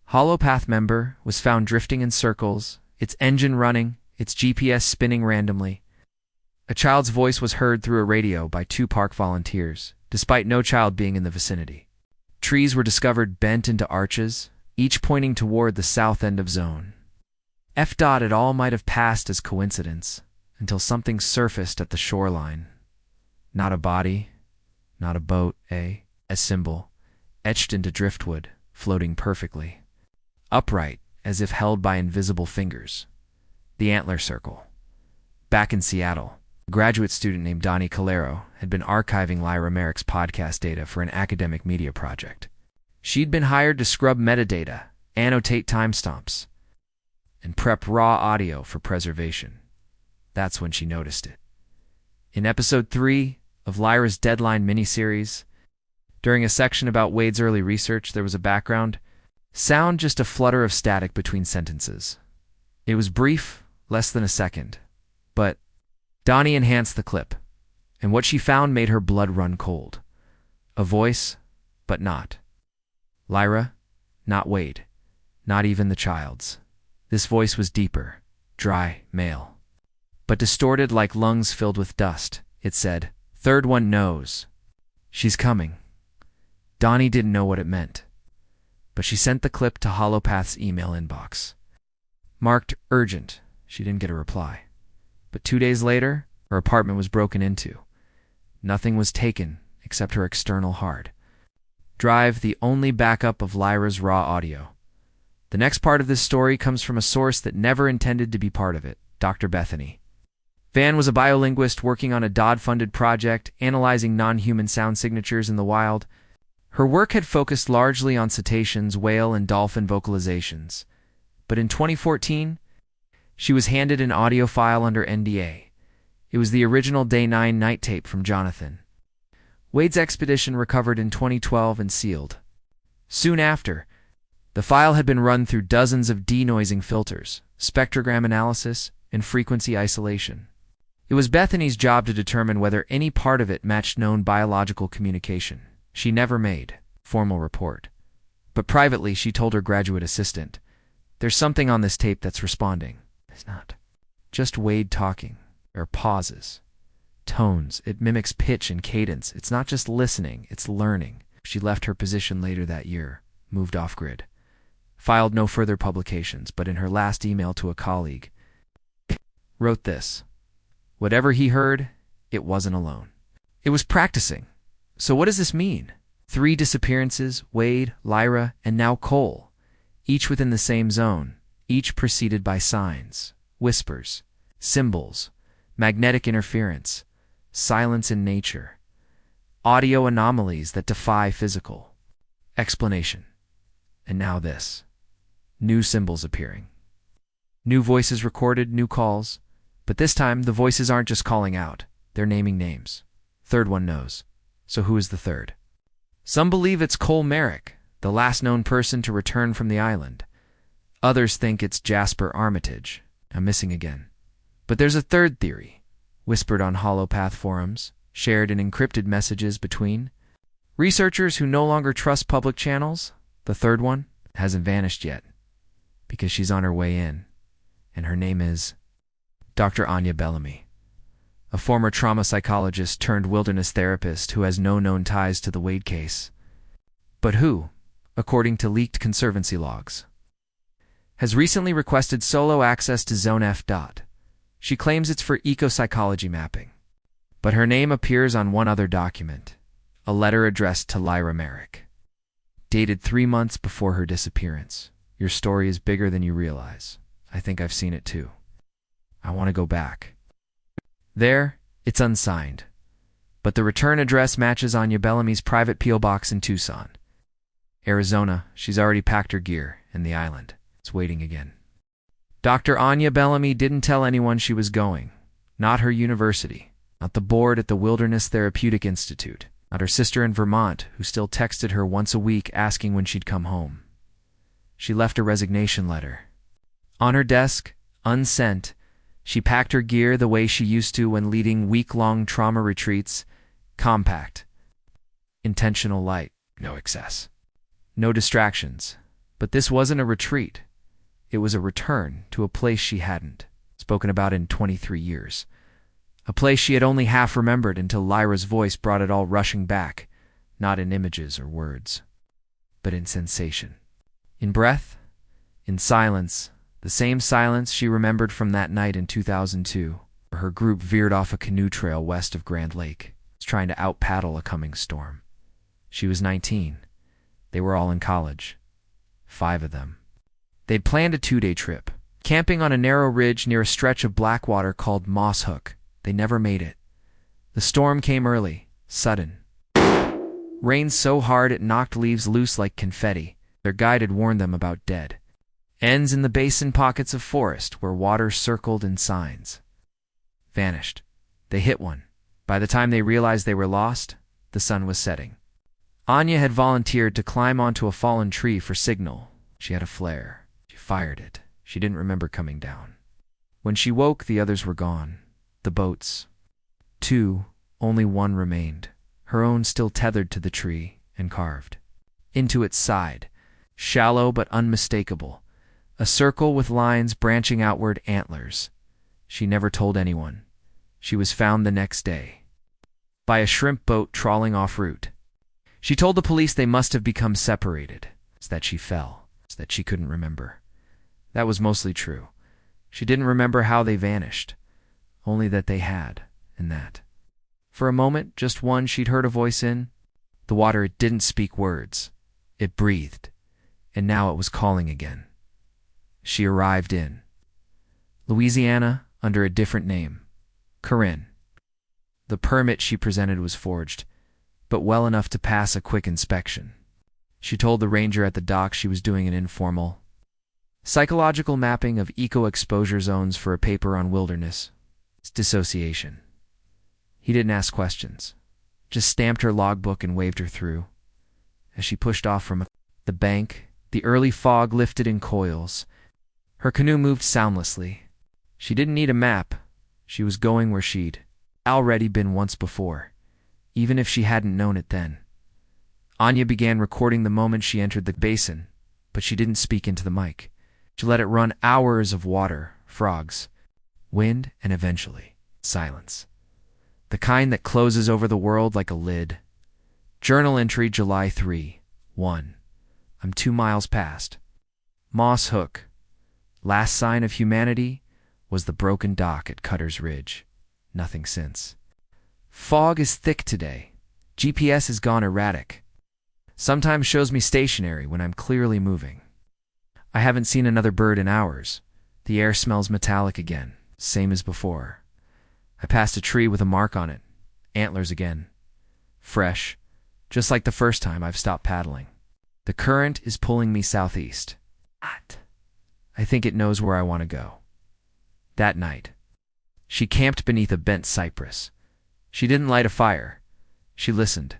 Holopath member was found drifting in circles, its engine running, its GPS spinning randomly. A child's voice was heard through a radio by 2 park volunteers, despite no child being in the vicinity. Trees were discovered bent into arches, each pointing toward the south end of zone. It all might have passed as coincidence, until something surfaced at the shoreline. Not a body, not a boat, a symbol, etched into driftwood, floating perfectly. Upright, as if held by invisible fingers. The Antler Circle. Back in Seattle, a graduate student named Donnie Calero had been archiving Lyra Merrick's podcast data for an academic media project. She'd been hired to scrub metadata, annotate timestamps, and prep raw audio for preservation. That's when she noticed it. In episode 3 of Lyra's Deadline miniseries, during a section about Wade's early research, there was a background sound, just a flutter of static between sentences. It was brief, less than a second, but Donnie enhanced the clip, and what she found made her blood run cold. A voice, but not Lyra, not Wade, not even the child's. This voice was deeper, dry, male, but distorted like lungs filled with dust. It said, "Third one knows. She's coming." Donnie didn't know what it meant, but she sent the clip to Holopath's email inbox. Marked urgent, she didn't get a reply. But 2 days later, her apartment was broken into. Nothing was taken except her external hard drive, the only backup of Lyra's raw audio. The next part of this story comes from a source that never intended to be part of it, Dr. Bethany. Van was a biolinguist working on a DOD-funded project analyzing non-human sound signatures in the wild. Her work had focused largely on cetaceans, whale, and dolphin vocalizations. But in 2014, she was handed an audio file under NDA. It was the original Day 9 night tape from Jonathan. Wade's expedition recovered in 2012 and sealed. Soon after, the file had been run through dozens of denoising filters, spectrogram analysis, and frequency isolation. It was Bethany's job to determine whether any part of it matched known biological communication. She never made formal report. But privately, she told her graduate assistant, "There's something on this tape that's responding. It's not just Wade talking. There are pauses, tones. It mimics pitch and cadence. It's not just listening, it's learning." She left her position later that year, moved off-grid, filed no further publications, but in her last email to a colleague, wrote this: "Whatever he heard, it wasn't alone. It was practicing." So what does this mean? 3 disappearances, Wade, Lyra, and now Cole, each within the same zone, each preceded by signs, whispers, symbols, magnetic interference, silence in nature, audio anomalies that defy physical explanation. And now this. New symbols appearing. New voices recorded, new calls. But this time, the voices aren't just calling out. They're naming names. Third one knows. So who is the third? Some believe it's Cole Merrick, the last known person to return from the island. Others think it's Jasper Armitage. I'm missing again. But there's a third theory, whispered on holopath forums, shared in encrypted messages between researchers who no longer trust public channels. The third one hasn't vanished yet, because she's on her way in, and her name is Dr. Anya Bellamy, a former trauma psychologist turned wilderness therapist who has no known ties to the Wade case, but who, according to leaked conservancy logs, has recently requested solo access to Zone F. She claims it's for ecopsychology mapping, but her name appears on one other document, a letter addressed to Lyra Merrick, dated 3 months before her disappearance. "Your story is bigger than you realize. I think I've seen it too. I want to go back." There, it's unsigned, but the return address matches Anya Bellamy's private P.O. box in Tucson, Arizona. She's already packed her gear, and the island is waiting again. Dr. Anya Bellamy didn't tell anyone she was going, not her university, not the board at the Wilderness Therapeutic Institute, not her sister in Vermont, who still texted her once a week asking when she'd come home. She left a resignation letter. On her desk, unsent, she packed her gear the way she used to when leading week-long trauma retreats, compact, intentional light, no excess, no distractions. But this wasn't a retreat. It was a return to a place she hadn't spoken about in 23 years. A place she had only half remembered until Lyra's voice brought it all rushing back, not in images or words, but in sensation. In breath, in silence, the same silence she remembered from that night in 2002, where her group veered off a canoe trail west of Grand Lake, trying to out-paddle a coming storm. She was 19. They were all in college. 5 of them. They'd planned a 2-day trip, camping on a narrow ridge near a stretch of black water called Moss Hook. They never made it. The storm came early, sudden. Rained so hard it knocked leaves loose like confetti. Their guide had warned them about dead ends in the basin pockets of forest where water circled in signs. Vanished. They hit one. By the time they realized they were lost, the sun was setting. Anya had volunteered to climb onto a fallen tree for signal. She had a flare. She fired it. She didn't remember coming down. When she woke, the others were gone. The boats. 2, only 1 remained, her own still tethered to the tree and carved into its side, shallow but unmistakable, a circle with lines branching outward, antlers. She never told anyone. She was found the next day by a shrimp boat trawling off route. She told the police they must have become separated, that she fell, that she couldn't remember. That was mostly true. She didn't remember how they vanished, only that they had, and that. For a moment, just one, she'd heard a voice in the water. It didn't speak words. It breathed, and now it was calling again. She arrived in Louisiana under a different name, Corinne. The permit she presented was forged, but well enough to pass a quick inspection. She told the ranger at the dock she was doing an informal psychological mapping of eco-exposure zones for a paper on wilderness dissociation. He didn't ask questions, just stamped her logbook and waved her through. As she pushed off from the bank, the early fog lifted in coils. Her canoe moved soundlessly. She didn't need a map. She was going where she'd already been once before, even if she hadn't known it then. Anya began recording the moment she entered the basin, but she didn't speak into the mic. She let it run. Hours of water, frogs, wind, and eventually silence. The kind that closes over the world like a lid. Journal entry July 3, 1. I'm 2 miles past Moss Hook. Last sign of humanity was the broken dock at Cutter's Ridge. Nothing since. Fog is thick today. GPS has gone erratic. Sometimes shows me stationary when I'm clearly moving. I haven't seen another bird in hours. The air smells metallic again, same as before. I passed a tree with a mark on it. Antlers again. Fresh, just like the first time I've stopped paddling. The current is pulling me southeast. I think it knows where I want to go. That night, she camped beneath a bent cypress. She didn't light a fire. She listened,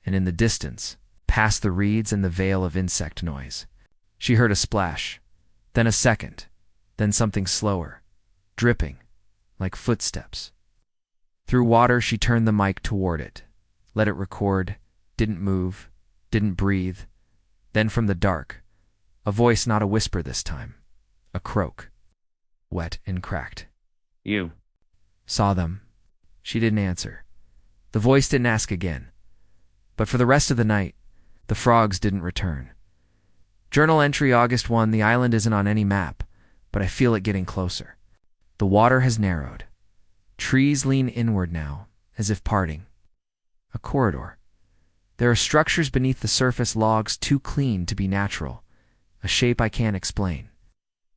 and in the distance, past the reeds and the veil of insect noise, she heard a splash, then a second, then something slower, dripping, like footsteps. Through water, she turned the mic toward it, let it record, didn't move, didn't breathe. Then from the dark, a voice, not a whisper this time, a croak, wet and cracked. You. Saw them. She didn't answer. The voice didn't ask again. But for the rest of the night, the frogs didn't return. Journal entry August 1. The island isn't on any map, but I feel it getting closer. The water has narrowed. Trees lean inward now, as if parting. A corridor. There are structures beneath the surface, logs too clean to be natural, a shape I can't explain.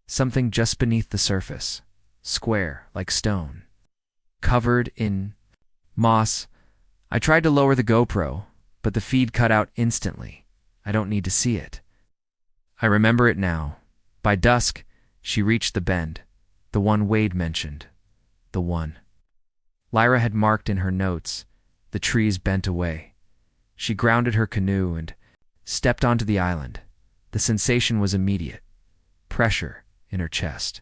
Something just beneath the surface, square, like stone, covered in moss. I tried to lower the GoPro, but the feed cut out instantly. I don't need to see it. I remember it now. By dusk, she reached the bend, the one Wade mentioned, the one Lyra had marked in her notes. The trees bent away. She grounded her canoe and stepped onto the island. The sensation was immediate. Pressure in her chest.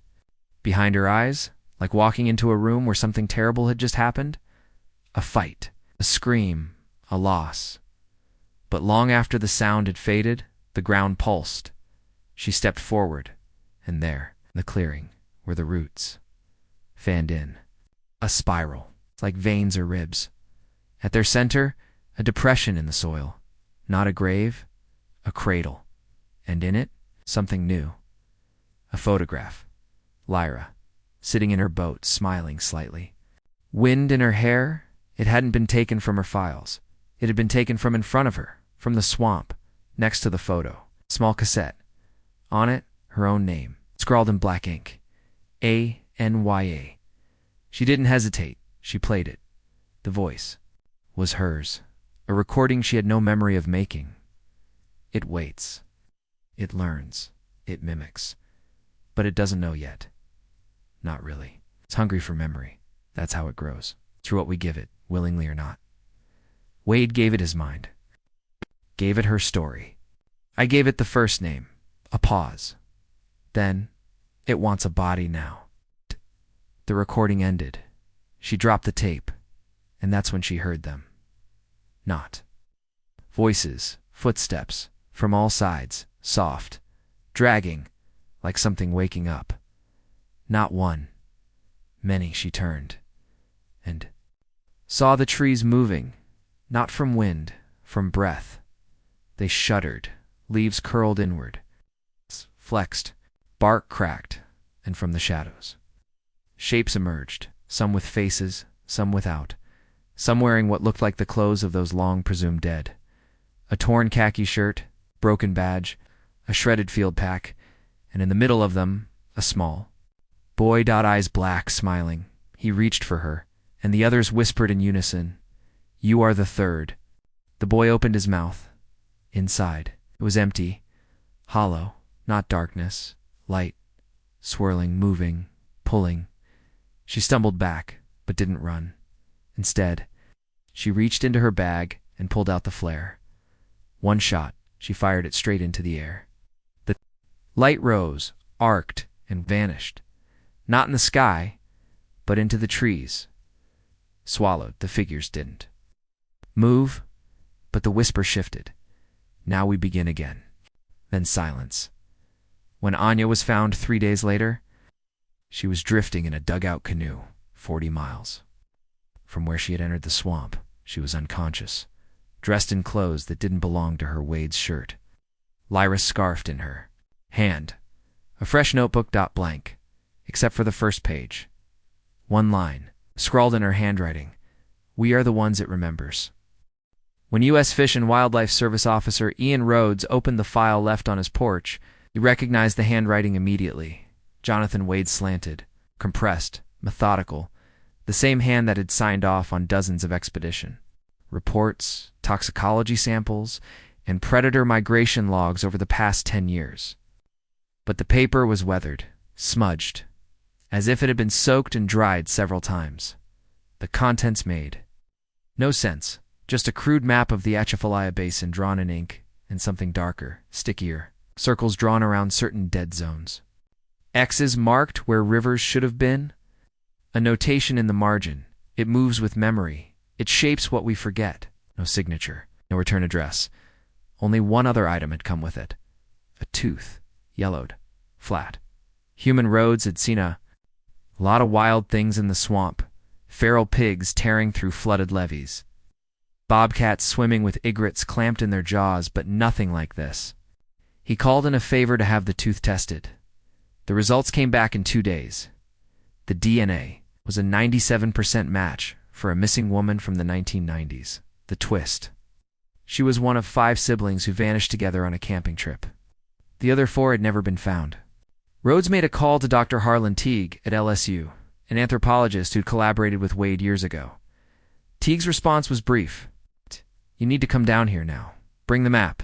Behind her eyes, like walking into a room where something terrible had just happened. A fight, a scream, a loss. But long after the sound had faded, the ground pulsed. She stepped forward, and there, in the clearing, were the roots. Fanned in. A spiral, like veins or ribs. At their center, a depression in the soil. Not a grave, a cradle. And in it, something new. A photograph. Lyra, sitting in her boat, smiling slightly. Wind in her hair. It hadn't been taken from her files. It had been taken from in front of her, from the swamp, next to the photo. Small cassette. On it, her own name, scrawled in black ink. A-N-Y-A. She didn't hesitate. She played it. The voice was hers, a recording she had no memory of making. It waits. It learns. It mimics. But it doesn't know yet. Not really. It's hungry for memory. That's how it grows. Through what we give it, willingly or not. Wade gave it his mind. Gave it her story. I gave it the first name. A pause. Then, it wants a body now. The recording ended. She dropped the tape, and that's when she heard them. Not. Voices, footsteps, from all sides, soft, dragging, like something waking up. Not one. Many. She turned, and saw the trees moving, not from wind, from breath. They shuddered, leaves curled inward, flexed, bark cracked, and from the shadows. Shapes emerged, some with faces, some without. some wearing what looked like the clothes of those long presumed dead. A torn khaki shirt, broken badge, a shredded field pack, and in the middle of them, a small boy. Eyes black, smiling. He reached for her, and the others whispered in unison, "You are the third." The boy opened his mouth. Inside, it was empty, hollow, not darkness, light, swirling, moving, pulling. She stumbled back, but didn't run. Instead, she reached into her bag and pulled out the flare. One shot, she fired it straight into the air. The light rose, arced, and vanished. Not in the sky, but into the trees. Swallowed, the figures didn't move, but the whisper shifted. Now we begin again. Then silence. When Anya was found 3 days later, she was drifting in a dugout canoe, 40 miles. From where she had entered the swamp, she was unconscious, dressed in clothes that didn't belong to her. Wade's shirt, Lyra's scarf in her hand, a fresh notebook blank, except for the first page. One line, scrawled in her handwriting, "We are the ones it remembers." When U.S. Fish and Wildlife Service officer Ian Rhodes opened the file left on his porch, he recognized the handwriting immediately. Jonathan Wade slanted, compressed, methodical, the same hand that had signed off on dozens of expedition reports, toxicology samples, and predator migration logs over the past 10 years. But the paper was weathered, smudged, as if it had been soaked and dried several times. The contents made no sense, just a crude map of the Atchafalaya Basin drawn in ink and something darker, stickier, circles drawn around certain dead zones. X's marked where rivers should have been. A notation in the margin. It moves with memory. It shapes what we forget. No signature. No return address. Only one other item had come with it. A tooth. Yellowed. Flat. Human Rhodes had seen a lot of wild things in the swamp. Feral pigs tearing through flooded levees. Bobcats swimming with egrets clamped in their jaws, but nothing like this. He called in a favor to have the tooth tested. The results came back in 2 days. The DNA was a 97% match for a missing woman from the 1990s. The twist: she was one of 5 siblings who vanished together on a camping trip. The other 4 had never been found. Rhodes made a call to Dr. Harlan Teague at LSU, an anthropologist who'd collaborated with Wade years ago. Teague's response was brief. "You need to come down here now. Bring the map."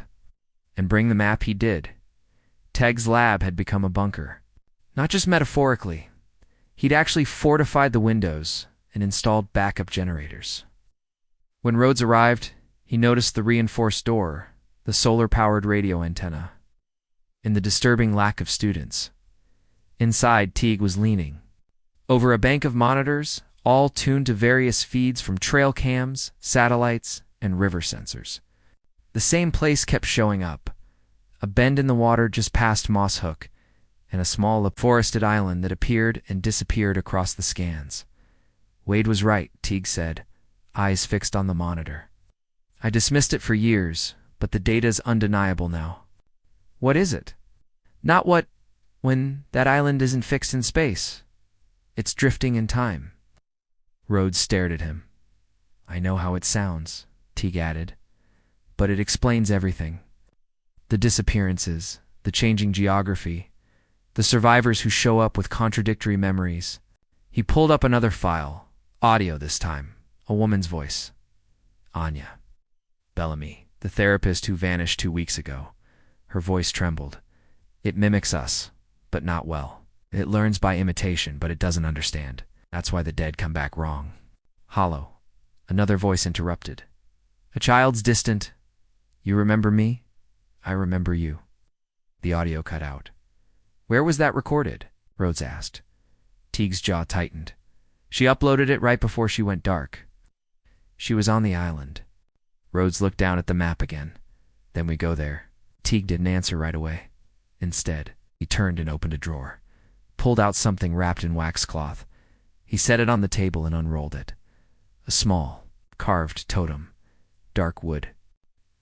And bring the map he did. Teague's lab had become a bunker. Not just metaphorically. He'd actually fortified the windows and installed backup generators. When Rhodes arrived, he noticed the reinforced door, the solar-powered radio antenna, and the disturbing lack of students. Inside, Teague was leaning over a bank of monitors, all tuned to various feeds from trail cams, satellites, and river sensors. The same place kept showing up: a bend in the water just past Moss Hook, and a small forested island that appeared and disappeared across the scans. Wade was right, Teague said, eyes fixed on the monitor. "I dismissed it for years, but the data's undeniable now." "What is it?" "Not what, when that island isn't fixed in space. It's drifting in time." Rhodes stared at him. "I know how it sounds," Teague added, "but it explains everything. The disappearances, the changing geography, the survivors who show up with contradictory memories." He pulled up another file, audio this time, a woman's voice. "Anya. Bellamy, the therapist who vanished 2 weeks ago." Her voice trembled. "It mimics us, but not well. It learns by imitation, but it doesn't understand. That's why the dead come back wrong." Hollow. Another voice interrupted. "A child's distant. You remember me? I remember you." The audio cut out. "Where was that recorded?" Rhodes asked. Teague's jaw tightened. "She uploaded it right before she went dark." "She was on the island." Rhodes looked down at the map again. "Then we go there." Teague didn't answer right away. Instead, he turned and opened a drawer, pulled out something wrapped in waxcloth. He set it on the table and unrolled it. A small, carved totem. Dark wood.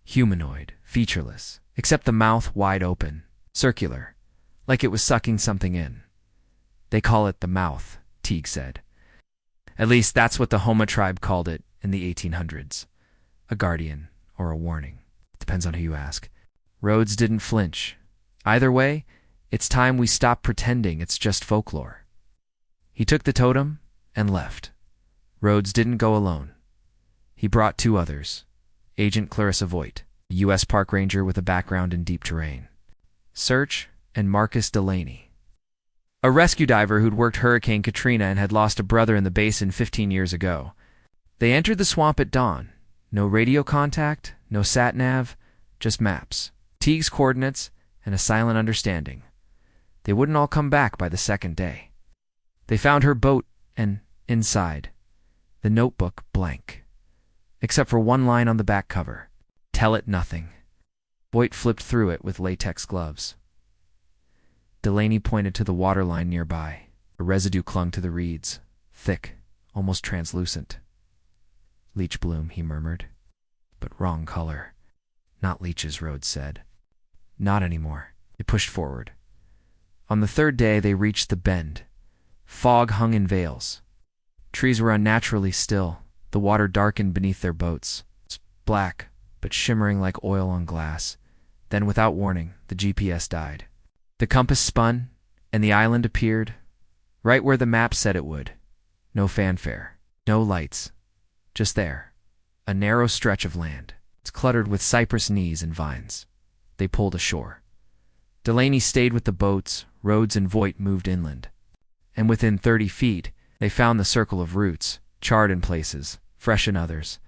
Humanoid, featureless, except the mouth wide open, circular, like it was sucking something in. "They call it the mouth," Teague said. "At least that's what the Homa tribe called it in the 1800s. A guardian or a warning. Depends on who you ask. Rhodes didn't flinch. Either way, it's time we stop pretending it's just folklore. He took the totem and left. Rhodes didn't go alone. He brought two others. Agent Clarissa Voigt, a U.S. park ranger with a background in deep terrain. Search, and Marcus Delaney, a rescue diver who'd worked Hurricane Katrina and had lost a brother in the basin 15 years ago. They entered the swamp at dawn. No radio contact, no sat-nav, just maps, Teague's coordinates, and a silent understanding. They wouldn't all come back by the second day. They found her boat and, inside, the notebook blank, except for one line on the back cover. Tell it nothing. Voigt flipped through it with latex gloves. Delaney pointed to the waterline nearby. A residue clung to the reeds, thick, almost translucent. Leech bloom, he murmured. But wrong color. Not leeches, Rhodes said. Not anymore. They pushed forward. On the third day, they reached the bend. Fog hung in veils. Trees were unnaturally still. The water darkened beneath their boats. It's black, but shimmering like oil on glass. Then, without warning, the GPS died. The compass spun, and the island appeared, right where the map said it would. No fanfare, no lights. Just there, a narrow stretch of land. It's cluttered with cypress knees and vines. They pulled ashore. Delaney stayed with the boats. Rhodes and Voigt moved inland. And within 30 feet, they found the circle of roots, charred in places, fresh in others.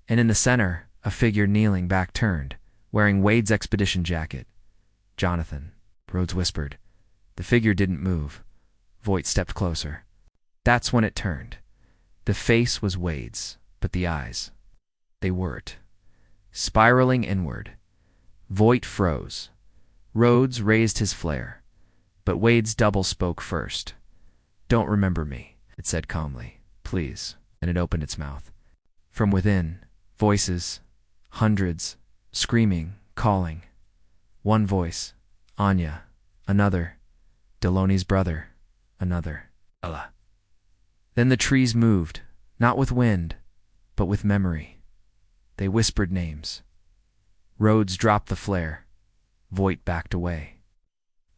And in the center, a figure kneeling back turned, wearing Wade's expedition jacket. Jonathan, Rhodes whispered. The figure didn't move. Voigt stepped closer. That's when it turned. The face was Wade's, but the eyes, they weren't. Spiraling inward. Voigt froze. Rhodes raised his flare. But Wade's double spoke first. Don't remember me, it said calmly. Please. And it opened its mouth. From within, voices, hundreds, screaming, calling. One voice, Anya. Another, Deloney's brother. Another, Ella. Then the trees moved, not with wind, but with memory. They whispered names. Rhodes dropped the flare. Voigt backed away.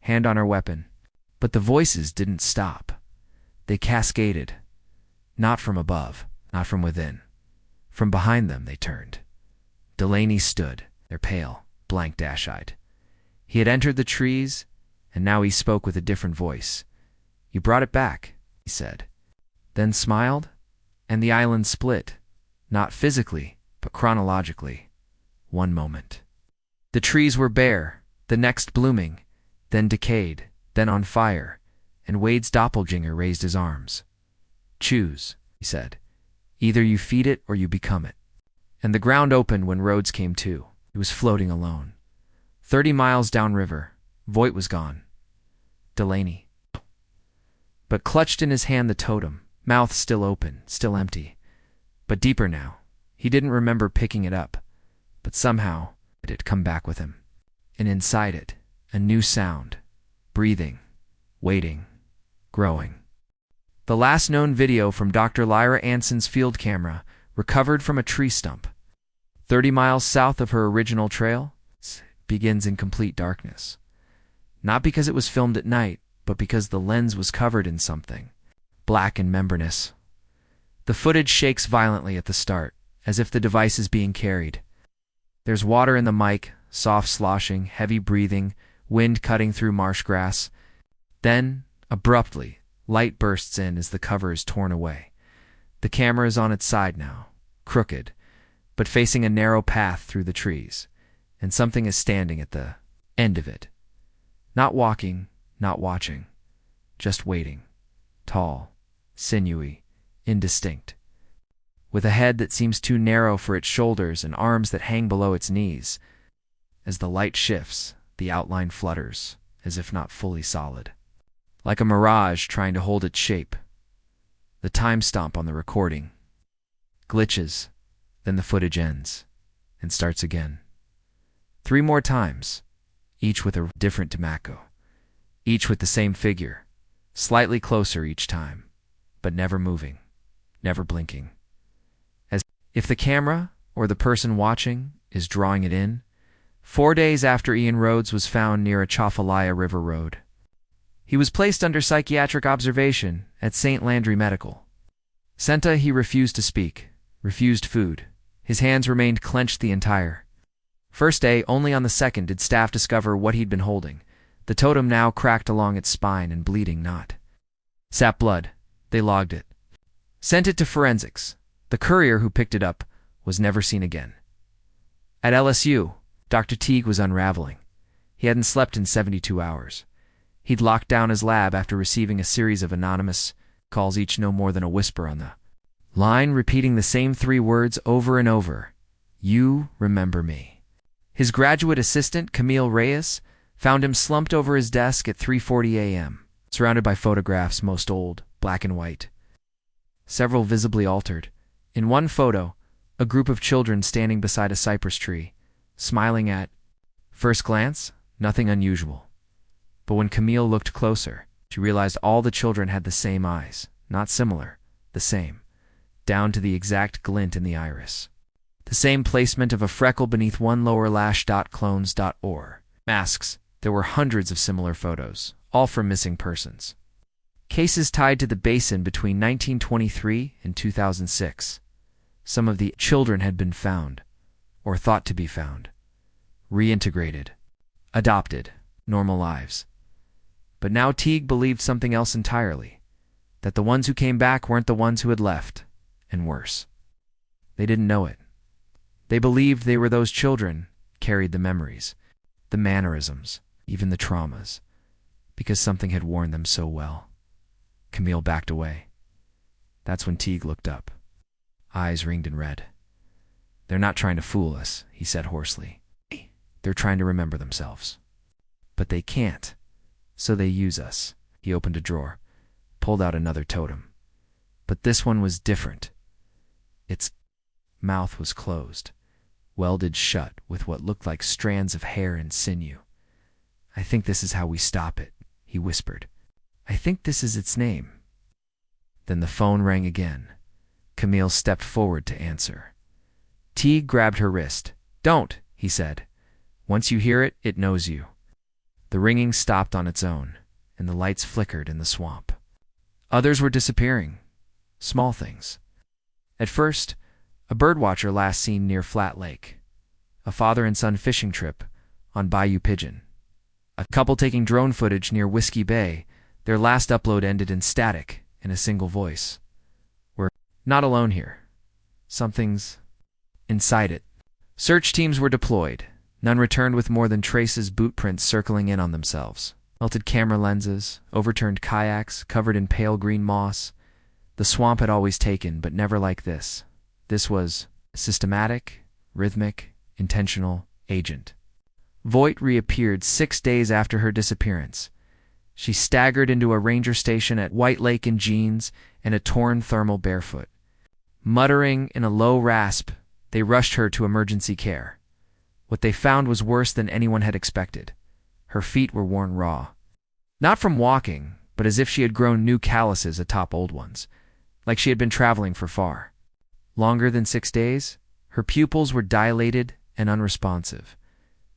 Hand on her weapon. But the voices didn't stop. They cascaded. Not from above, not from within. From behind them they turned. Delaney stood, their pale, blank dash-eyed. He had entered the trees, and now he spoke with a different voice. You brought it back, he said. Then smiled, and the island split. Not physically, but chronologically. One moment. The trees were bare, the next blooming, then decayed, then on fire, and Wade's doppelganger raised his arms. Choose, he said. Either you feed it or you become it. And the ground opened when Rhodes came to. He was floating alone. 30 miles downriver, Voigt was gone. Delaney. But clutched in his hand the totem, mouth still open, still empty. But deeper now. He didn't remember picking it up, but somehow it had come back with him. And inside it, a new sound. Breathing. Waiting. Growing. The last known video from Dr. Lyra Anson's field camera, recovered from a tree stump. 30 miles south of her original trail, begins in complete darkness. Not because it was filmed at night, but because the lens was covered in something, black and membranous. The footage shakes violently at the start, as if the device is being carried. There's water in the mic, soft sloshing, heavy breathing, wind cutting through marsh grass. Then, abruptly, light bursts in as the cover is torn away. The camera is on its side now, crooked, but facing a narrow path through the trees, and something is standing at the end of it. Not walking, not watching, just waiting. Tall, sinewy, indistinct. With a head that seems too narrow for its shoulders and arms that hang below its knees. As the light shifts, the outline flutters, as if not fully solid. Like a mirage trying to hold its shape. The time stomp on the recording. Glitches, then the footage ends, and starts again. 3 more times, each with a different Demaco. Each with the same figure, slightly closer each time, but never moving, never blinking. If the camera, or the person watching, is drawing it in, 4 days after Ian Rhodes was found near Atchafalaya River Road. He was placed under psychiatric observation at St. Landry Medical Center. He refused to speak, refused food. His hands remained clenched the entire first day. Only on the second did staff discover what he'd been holding. The totem now cracked along its spine and bleeding not sap blood. They logged it, sent it to forensics. The courier who picked it up was never seen again. At LSU, Dr. Teague was unraveling. He hadn't slept in 72 hours. He'd locked down his lab after receiving a series of anonymous calls, each no more than a whisper on the line, repeating the same 3 words over and over. You remember me. His graduate assistant, Camille Reyes, found him slumped over his desk at 3:40 a.m., surrounded by photographs, most old, black and white, several visibly altered. In one photo, a group of children standing beside a cypress tree, smiling at first glance, nothing unusual. But when Camille looked closer, she realized all the children had the same eyes, not similar, the same, down to the exact glint in the iris. The same placement of a freckle beneath one lower lash. Clones.org. Masks. There were hundreds of similar photos, all from missing persons. Cases tied to the basin between 1923 and 2006. Some of the children had been found, or thought to be found, reintegrated, adopted, normal lives. But now Teague believed something else entirely, that the ones who came back weren't the ones who had left, and worse. They didn't know it. They believed they were those children, carried the memories, the mannerisms, even the traumas, because something had worn them so well. Camille backed away. That's when Teague looked up, eyes ringed in red. They're not trying to fool us, he said hoarsely. They're trying to remember themselves. But they can't, so they use us. He opened a drawer, pulled out another totem. But this one was different. Its mouth was closed, welded shut with what looked like strands of hair and sinew. I think this is how we stop it, he whispered. I think this is its name. Then the phone rang again. Camille stepped forward to answer. Teague grabbed her wrist. Don't, he said. Once you hear it, it knows you. The ringing stopped on its own, and the lights flickered in the swamp. Others were disappearing. Small things. At first, a birdwatcher last seen near Flat Lake. A father and son fishing trip on Bayou Pigeon. A couple taking drone footage near Whiskey Bay. Their last upload ended in static, in a single voice. We're not alone here. Something's inside it. Search teams were deployed. None returned with more than traces, boot prints circling in on themselves. Melted camera lenses, overturned kayaks, covered in pale green moss. The swamp had always taken, but never like this. This was systematic, rhythmic, intentional, agent. Voight reappeared 6 days after her disappearance. She staggered into a ranger station at White Lake in jeans and a torn thermal barefoot. Muttering in a low rasp, they rushed her to emergency care. What they found was worse than anyone had expected. Her feet were worn raw. Not from walking, but as if she had grown new calluses atop old ones, like she had been traveling for far longer than 6 days. Her pupils were dilated and unresponsive.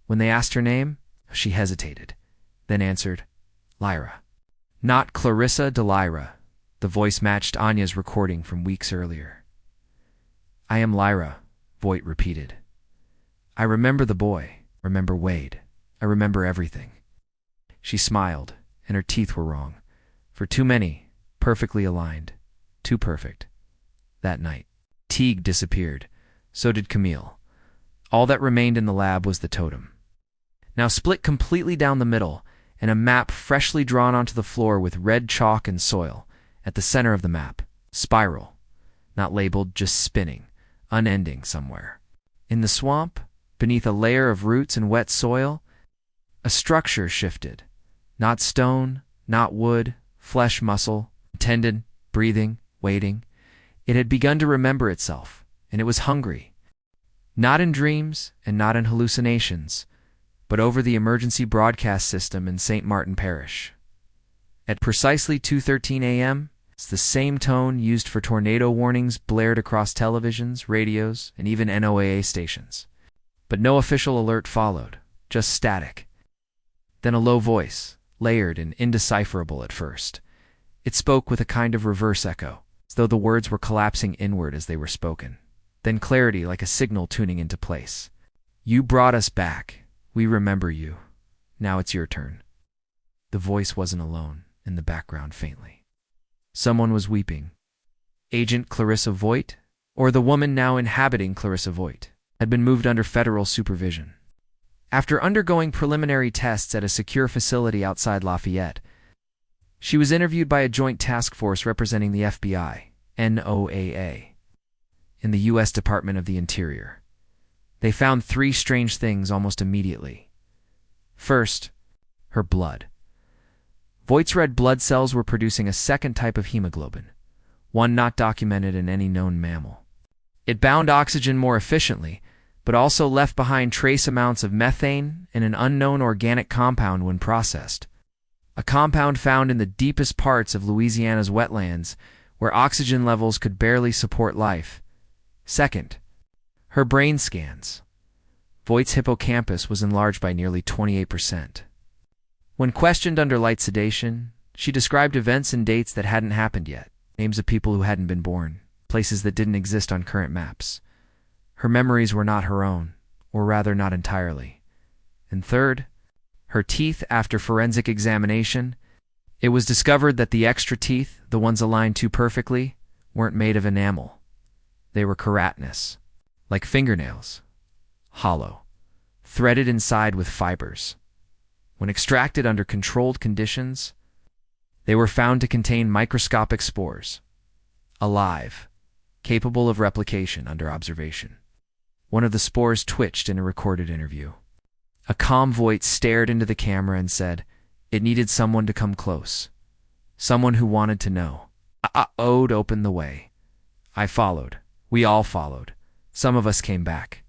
When they asked her name, she hesitated, then answered, Lyra. Not Clarissa DeLyra. The voice matched Anya's recording from weeks earlier. I am Lyra, Voight repeated. I remember the boy, remember Wade. I remember everything. She smiled, and her teeth were wrong. For too many, perfectly aligned. Too perfect. That night, Teague disappeared. So did Camille. All that remained in the lab was the totem. Now split completely down the middle, and a map freshly drawn onto the floor with red chalk and soil. At the center of the map, spiral. Not labeled, just spinning, unending somewhere. In the swamp, beneath a layer of roots and wet soil, a structure shifted. Not stone, not wood, flesh, muscle, tendon, breathing, waiting. It had begun to remember itself, and it was hungry. Not in dreams and not in hallucinations, but over the emergency broadcast system in St. Martin Parish. At precisely 2:13 a.m., It's the same tone used for tornado warnings blared across televisions, radios, and even NOAA stations. But no official alert followed, just static. Then a low voice, layered and indecipherable at first. It spoke with a kind of reverse echo, as though the words were collapsing inward as they were spoken. Then clarity like a signal tuning into place. "You brought us back. We remember you. Now it's your turn." The voice wasn't alone, in the background faintly. Someone was weeping. Agent Clarissa Voigt, or the woman now inhabiting Clarissa Voigt, had been moved under federal supervision. After undergoing preliminary tests at a secure facility outside Lafayette, she was interviewed by a joint task force representing the FBI, NOAA, and the U.S. Department of the Interior. They found three strange things almost immediately. First, her blood. Voigt's red blood cells were producing a second type of hemoglobin, one not documented in any known mammal. It bound oxygen more efficiently, but also left behind trace amounts of methane and an unknown organic compound when processed. A compound found in the deepest parts of Louisiana's wetlands, where oxygen levels could barely support life. Second, her brain scans. Voigt's hippocampus was enlarged by nearly 28%. When questioned under light sedation, she described events and dates that hadn't happened yet, names of people who hadn't been born, places that didn't exist on current maps. Her memories were not her own, or rather not entirely. And third, her teeth after forensic examination. It was discovered that the extra teeth, the ones aligned too perfectly, weren't made of enamel. They were keratinous, like fingernails, hollow, threaded inside with fibers. When extracted under controlled conditions, they were found to contain microscopic spores, alive, capable of replication under observation. One of the spores twitched in a recorded interview. A calm Voigt stared into the camera and said, "It needed someone to come close. Someone who wanted to know. Ode opened the way. I followed. We all followed. Some of us came back."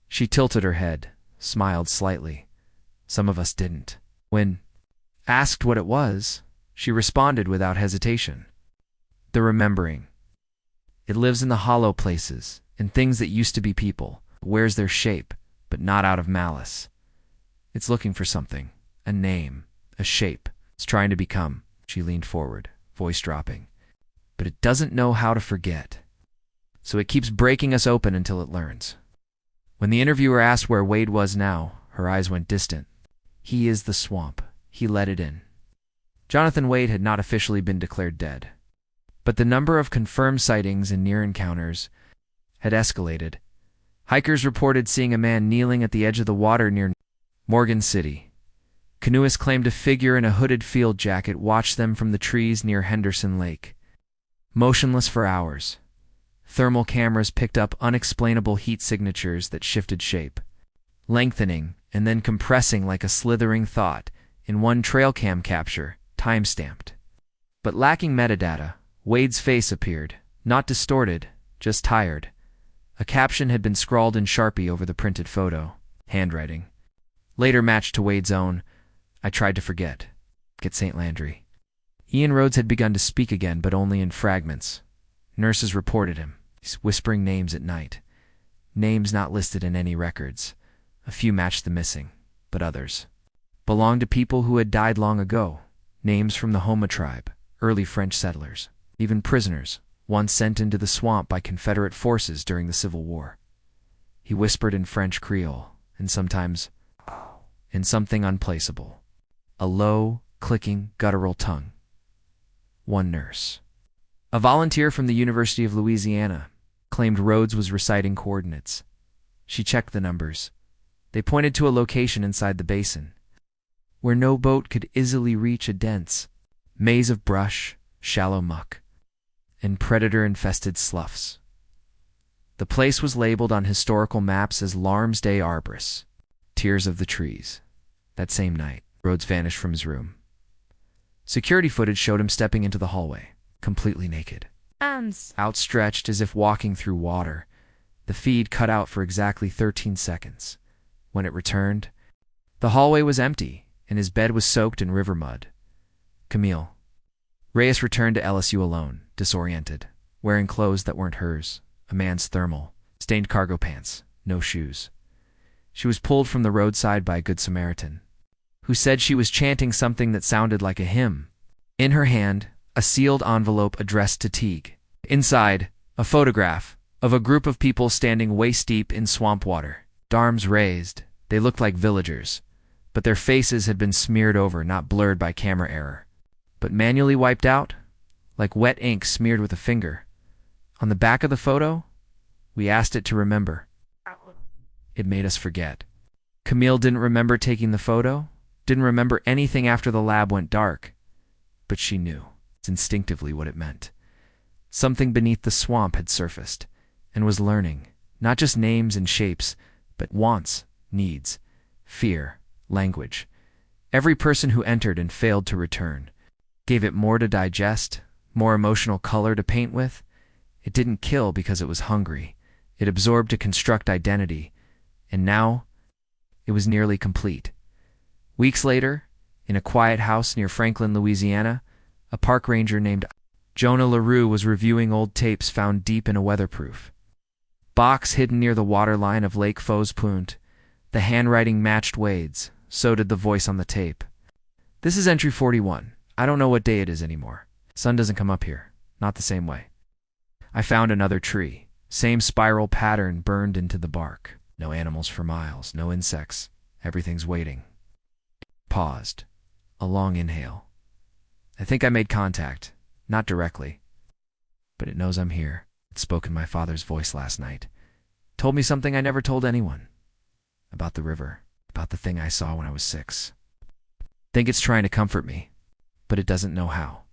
She tilted her head, smiled slightly. Some of us didn't. When asked what it was, she responded without hesitation. "The remembering. It lives in the hollow places, in things that used to be people. It wears their shape, but not out of malice. It's looking for something, a name, a shape. It's trying to become." She leaned forward, voice dropping. "But it doesn't know how to forget. So it keeps breaking us open until it learns." When the interviewer asked where Wade was now, her eyes went distant. "He is the swamp. He let it in." Jonathan Wade had not officially been declared dead, but the number of confirmed sightings and near encounters had escalated. Hikers reported seeing a man kneeling at the edge of the water near Morgan City. Canoeists claimed a figure in a hooded field jacket watched them from the trees near Henderson Lake. Motionless for hours, thermal cameras picked up unexplainable heat signatures that shifted shape, lengthening and then compressing like a slithering thought in one trail cam capture, time-stamped. But lacking metadata, Wade's face appeared, not distorted, just tired. A caption had been scrawled in Sharpie over the printed photo, handwriting. Later matched to Wade's own, "I tried to forget. Get St. Landry." Ian Rhodes had begun to speak again, but only in fragments. Nurses reported him. He's whispering names at night. Names not listed in any records. A few matched the missing, but others belonged to people who had died long ago. Names from the Homa tribe, early French settlers, even prisoners, once sent into the swamp by Confederate forces during the Civil War. He whispered in French Creole, and sometimes in something unplaceable. A low, clicking, guttural tongue. One nurse, a volunteer from the University of Louisiana, claimed Rhodes was reciting coordinates. She checked the numbers. They pointed to a location inside the basin, where no boat could easily reach a dense maze of brush, shallow muck, and predator-infested sloughs. The place was labeled on historical maps as Larmsday Arboris, Tears of the Trees. That same night, Rhodes vanished from his room. Security footage showed him stepping into the hallway, completely naked. Outstretched as if walking through water. The feed cut out for exactly 13 seconds. When it returned, the hallway was empty, and his bed was soaked in river mud. "Camille, Reyes returned to LSU alone, disoriented, wearing clothes that weren't hers, a man's thermal, stained cargo pants, no shoes. She was pulled from the roadside by a good Samaritan, who said she was chanting something that sounded like a hymn. In her hand, a sealed envelope addressed to Teague. Inside, a photograph of a group of people standing waist-deep in swamp water. Arms raised, they looked like villagers, but their faces had been smeared over, not blurred by camera error, but manually wiped out, like wet ink smeared with a finger. On the back of the photo, we asked it to remember. It made us forget. Camille didn't remember taking the photo, didn't remember anything after the lab went dark, but she knew instinctively what it meant. Something beneath the swamp had surfaced and was learning, not just names and shapes, but wants, needs, fear, language. Every person who entered and failed to return gave it more to digest, more emotional color to paint with. It didn't kill because it was hungry. It absorbed to construct identity, and now it was nearly complete. Weeks later, in a quiet house near Franklin, Louisiana, a park ranger named Jonah LaRue was reviewing old tapes found deep in a weatherproof box hidden near the waterline of Lake Fos Punt. The handwriting matched Wade's, so did the voice on the tape. "This is entry 41. I don't know what day it is anymore. Sun doesn't come up here. Not the same way. I found another tree. Same spiral pattern burned into the bark. No animals for miles, no insects. Everything's waiting." Paused. A long inhale. "I think I made contact. Not directly. But it knows I'm here. It spoke in my father's voice last night. Told me something I never told anyone. About the river. About the thing I saw when I was 6. Think it's trying to comfort me, but it doesn't know how.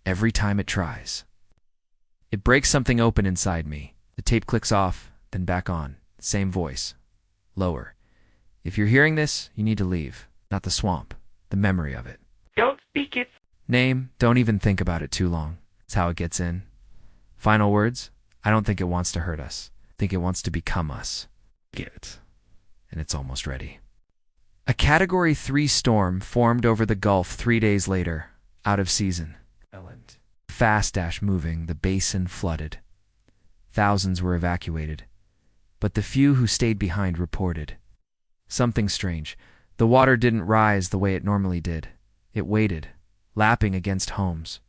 Every time it tries, it breaks something open inside me. The tape clicks off, then back on. Same voice. Lower. If you're hearing this, you need to leave. Not the swamp. The memory of it. Don't speak it. Name, don't even think about it too long. It's how it gets in. Final words, I don't think it wants to hurt us. I think it wants to become us. Get it. And it's almost ready." A Category 3 storm formed over the Gulf 3 days later, out of season. Fast moving, the basin flooded. Thousands were evacuated, but the few who stayed behind reported something strange. The water didn't rise the way it normally did. It waited, lapping against homes,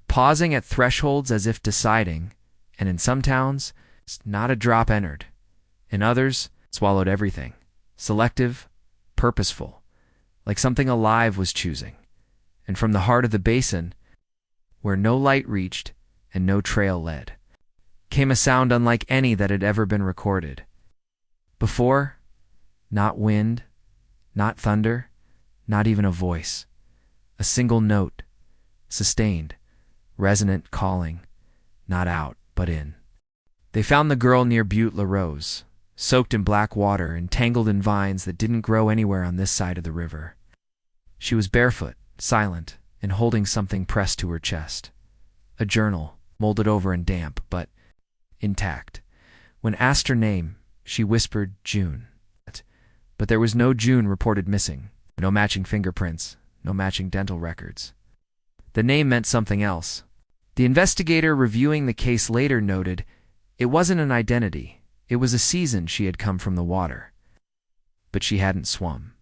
pausing at thresholds as if deciding, and in some towns, not a drop entered. In others, swallowed everything. Selective, purposeful, like something alive was choosing. And from the heart of the basin, where no light reached and no trail led, came a sound unlike any that had ever been recorded. Before, not wind, not thunder, not even a voice. A single note, sustained, resonant calling, not out, but in. They found the girl near Butte La Rose, soaked in black water, entangled in vines that didn't grow anywhere on this side of the river. She was barefoot, silent, and holding something pressed to her chest. A journal, molded over and damp, but intact. When asked her name, she whispered June. But there was no June reported missing, no matching fingerprints, no matching dental records. The name meant something else. The investigator reviewing the case later noted it wasn't an identity. It was a season she had come from the water. But she hadn't swum.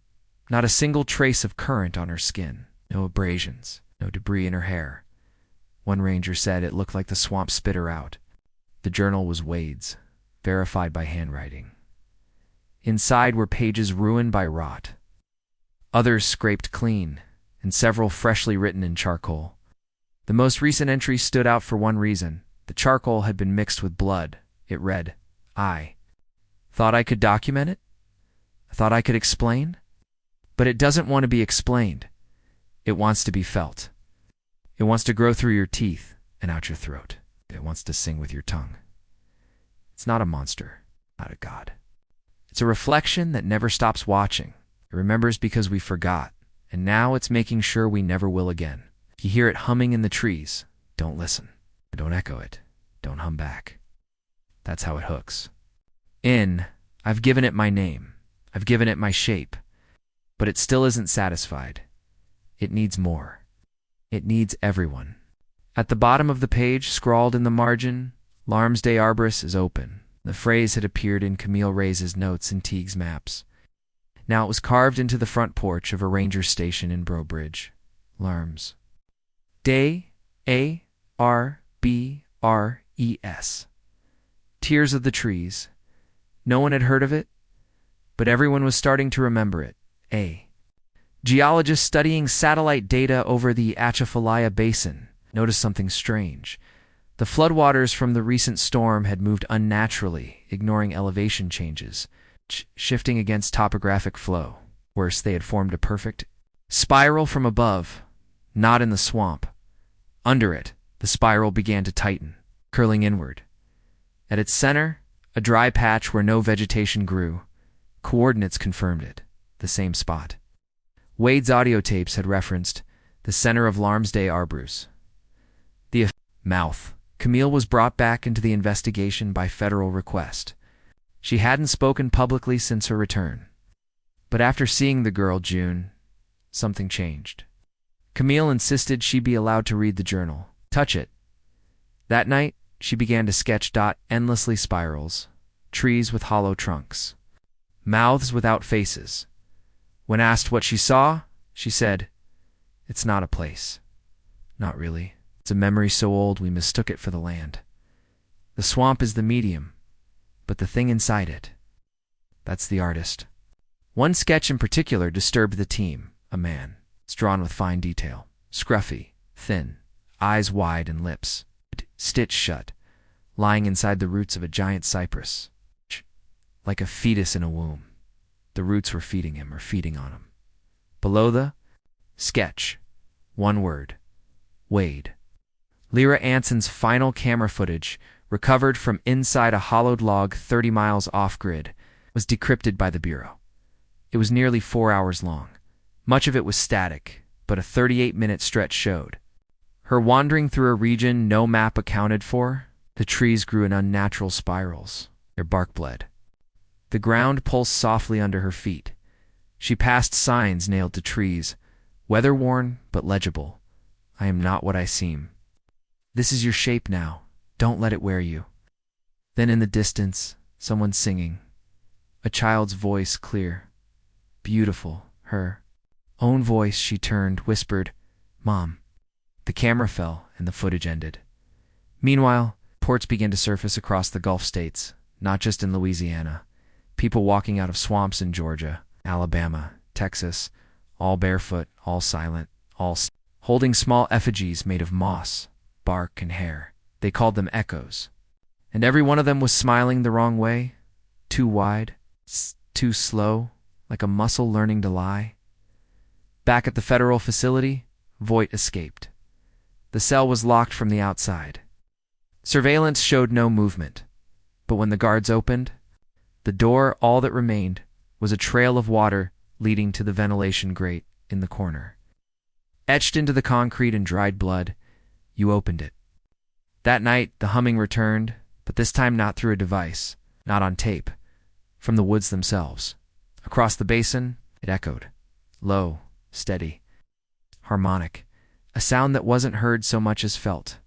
Not a single trace of current on her skin, no abrasions, no debris in her hair. One ranger said it looked like the swamp spit her out. The journal was Wade's, verified by handwriting. Inside were pages ruined by rot. Others scraped clean, and several freshly written in charcoal. The most recent entry stood out for one reason. The charcoal had been mixed with blood. It read, "I thought I could document it? I thought I could explain? But it doesn't want to be explained. It wants to be felt. It wants to grow through your teeth and out your throat. It wants to sing with your tongue." It's not a monster, not a god. It's a reflection that never stops watching. It remembers because we forgot, and now it's making sure we never will again. If you hear it humming in the trees, don't listen. Don't echo it. Don't hum back. That's how it hooks. I've given it my name. I've given it my shape. But it still isn't satisfied. It needs more. It needs everyone. At the bottom of the page, scrawled in the margin, Larmsday Arboris is open. The phrase had appeared in Camille Reyes's notes in Teague's maps. Now it was carved into the front porch of a ranger station in Brobridge. Larms. Day, A-R-B-R-E-S. Tears of the Trees. No one had heard of it, but everyone was starting to remember it. A geologist studying satellite data over the Atchafalaya Basin noticed something strange. The floodwaters from the recent storm had moved unnaturally, ignoring elevation changes, shifting against topographic flow. Worse, they had formed a perfect spiral from above, not in the swamp. Under it, the spiral began to tighten, curling inward. At its center, a dry patch where no vegetation grew. Coordinates confirmed it, the same spot. Wade's audio tapes had referenced the center of Larmsday Arboris. The mouth. Camille was brought back into the investigation by federal request. She hadn't spoken publicly since her return. But after seeing the girl, June, something changed. Camille insisted she be allowed to read the journal, touch it. That night, she began to sketch endlessly spirals, trees with hollow trunks, mouths without faces. When asked what she saw, she said, "It's not a place. Not really. It's a memory so old we mistook it for the land. The swamp is the medium, but the thing inside it, that's the artist." One sketch in particular disturbed the team. A man. It's drawn with fine detail. Scruffy, thin, eyes wide and lips stitched shut, lying inside the roots of a giant cypress. Like a fetus in a womb. The roots were feeding him or feeding on him. Below the sketch, one word, Wade. Lyra Anson's final camera footage, recovered from inside a hollowed log 30 miles off-grid, was decrypted by the Bureau. It was nearly 4 hours long. Much of it was static, but a 38-minute stretch showed her wandering through a region no map accounted for. The trees grew in unnatural spirals. Their bark bled. The ground pulsed softly under her feet. She passed signs nailed to trees, weather-worn but legible. "I am not what I seem. This is your shape now. Don't let it wear you." Then in the distance, someone singing. A child's voice, clear, beautiful, her own voice. She turned, whispered, "Mom." The camera fell, and the footage ended. Meanwhile, reports began to surface across the Gulf states, not just in Louisiana. People walking out of swamps in Georgia, Alabama, Texas, all barefoot, all silent, all holding small effigies made of moss, bark, and hair. They called them echoes. And every one of them was smiling the wrong way, too wide, too slow, like a muscle learning to lie. Back at the federal facility, Voight escaped. The cell was locked from the outside. Surveillance showed no movement, but when the guards opened the door, all that remained was a trail of water leading to the ventilation grate in the corner. Etched into the concrete in dried blood, you opened it. That night, the humming returned, but this time not through a device, not on tape, from the woods themselves. Across the basin, it echoed. Low, steady, harmonic, a sound that wasn't heard so much as felt.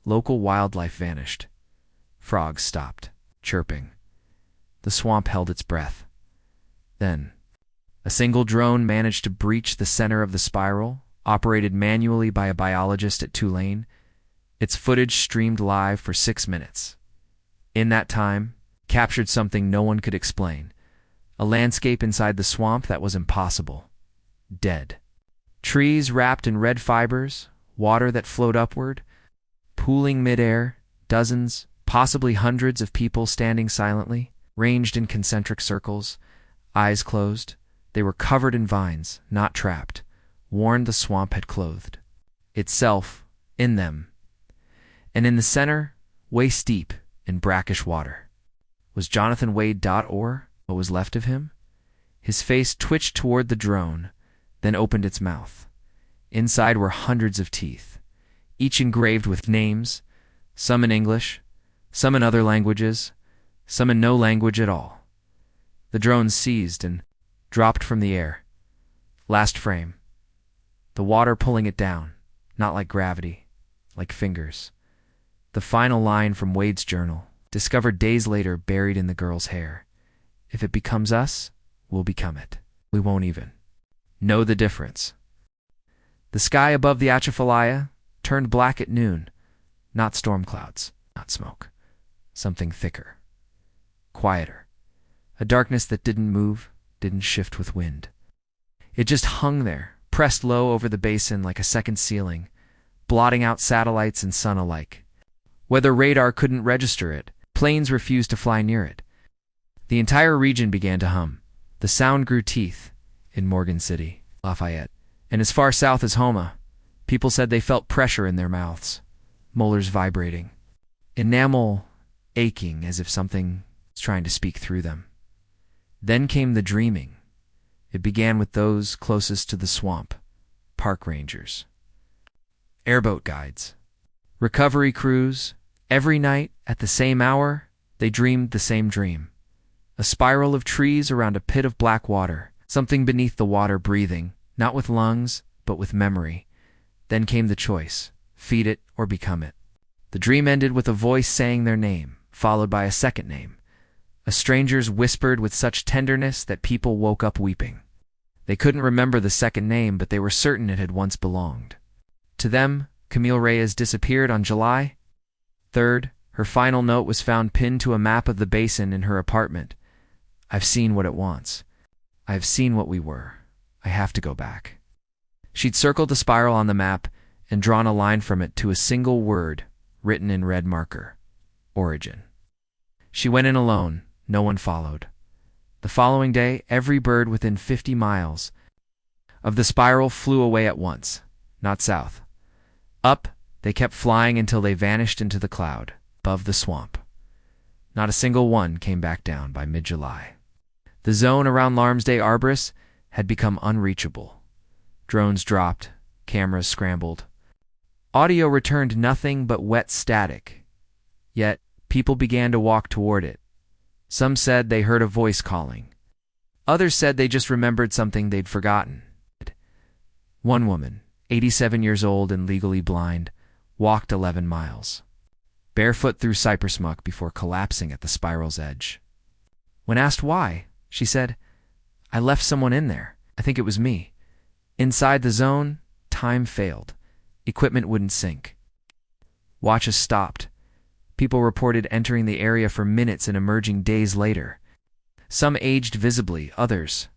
Local wildlife vanished. Frogs stopped, chirping. The swamp held its breath. Then, a single drone managed to breach the center of the spiral, operated manually by a biologist at Tulane. Its footage streamed live for 6 minutes. In that time, captured something no one could explain. A landscape inside the swamp that was impossible. Dead. Trees wrapped in red fibers, water that flowed upward, pooling midair, dozens, possibly hundreds of people standing silently, ranged in concentric circles, eyes closed. They were covered in vines, not trapped, worn the swamp had clothed itself in them. And in the center, waist deep in brackish water, was Jonathan Wade. Or what was left of him? His face twitched toward the drone, then opened its mouth. Inside were hundreds of teeth, each engraved with names, some in English, some in other languages, some in no language at all. The drone seized and dropped from the air. Last frame. The water pulling it down, not like gravity, like fingers. The final line from Wade's journal, discovered days later buried in the girl's hair. If it becomes us, we'll become it. We won't even know the difference. The sky above the Atchafalaya turned black at noon. Not storm clouds, not smoke. Something thicker, quieter. A darkness that didn't move, didn't shift with wind. It just hung there, pressed low over the basin like a second ceiling, blotting out satellites and sun alike. Weather radar couldn't register it. Planes refused to fly near it. The entire region began to hum. The sound grew teeth in Morgan City, Lafayette, and as far south as Homa. People said they felt pressure in their mouths, molars vibrating, enamel aching as if something was trying to speak through them. Then came the dreaming. It began with those closest to the swamp, park rangers, airboat guides, recovery crews. Every night, at the same hour, they dreamed the same dream. A spiral of trees around a pit of black water, something beneath the water breathing, not with lungs, but with memory. Then came the choice, feed it or become it. The dream ended with a voice saying their name, followed by a second name. A stranger's whispered with such tenderness that people woke up weeping. They couldn't remember the second name, but they were certain it had once belonged. To them, Camille Reyes disappeared on July 3rd. Her final note was found pinned to a map of the basin in her apartment. I've seen what it wants. I have seen what we were. I have to go back. She'd circled the spiral on the map and drawn a line from it to a single word written in red marker: origin. She went in alone. No one followed. The following day, every bird within 50 miles of the spiral flew away at once, not south. Up, they kept flying until they vanished into the cloud above the swamp. Not a single one came back down by mid-July. The zone around Larmsday Arboris had become unreachable. Drones dropped, cameras scrambled. Audio returned nothing but wet static. Yet, people began to walk toward it. Some said they heard a voice calling. Others said they just remembered something they'd forgotten. One woman, 87 years old and legally blind, walked 11 miles, barefoot through cypress muck before collapsing at the spiral's edge. When asked why, she said, "I left someone in there. I think it was me. Inside the zone, time failed. Equipment wouldn't sync. Watches stopped. People reported entering the area for minutes and emerging days later. Some aged visibly, others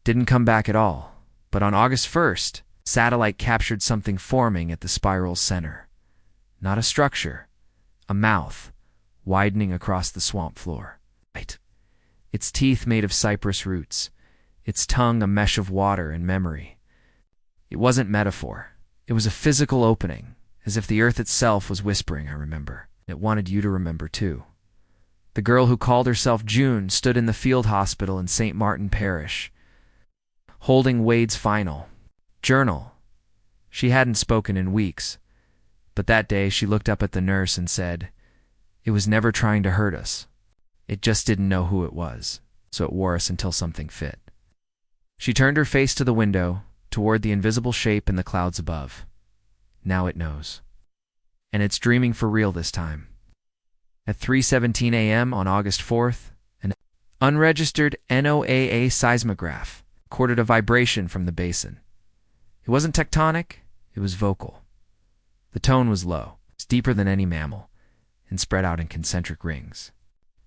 didn't come back at all. But on August 1st, satellite captured something forming at the spiral's center. Not a structure, a mouth, widening across the swamp floor. Its teeth made of cypress roots, its tongue a mesh of water and memory. It wasn't metaphor. It was a physical opening, as if the earth itself was whispering, I remember. It wanted you to remember too. The girl who called herself June stood in the field hospital in St. Martin Parish, holding Wade's final journal. She hadn't spoken in weeks, but that day she looked up at the nurse and said, "It was never trying to hurt us. It just didn't know who it was, so it wore us until something fit." She turned her face to the window, toward the invisible shape in the clouds above. Now it knows. And it's dreaming for real this time. At 3:17 a.m. on August 4th, an unregistered NOAA seismograph recorded a vibration from the basin. It wasn't tectonic, it was vocal. The tone was low, it's deeper than any mammal, and spread out in concentric rings.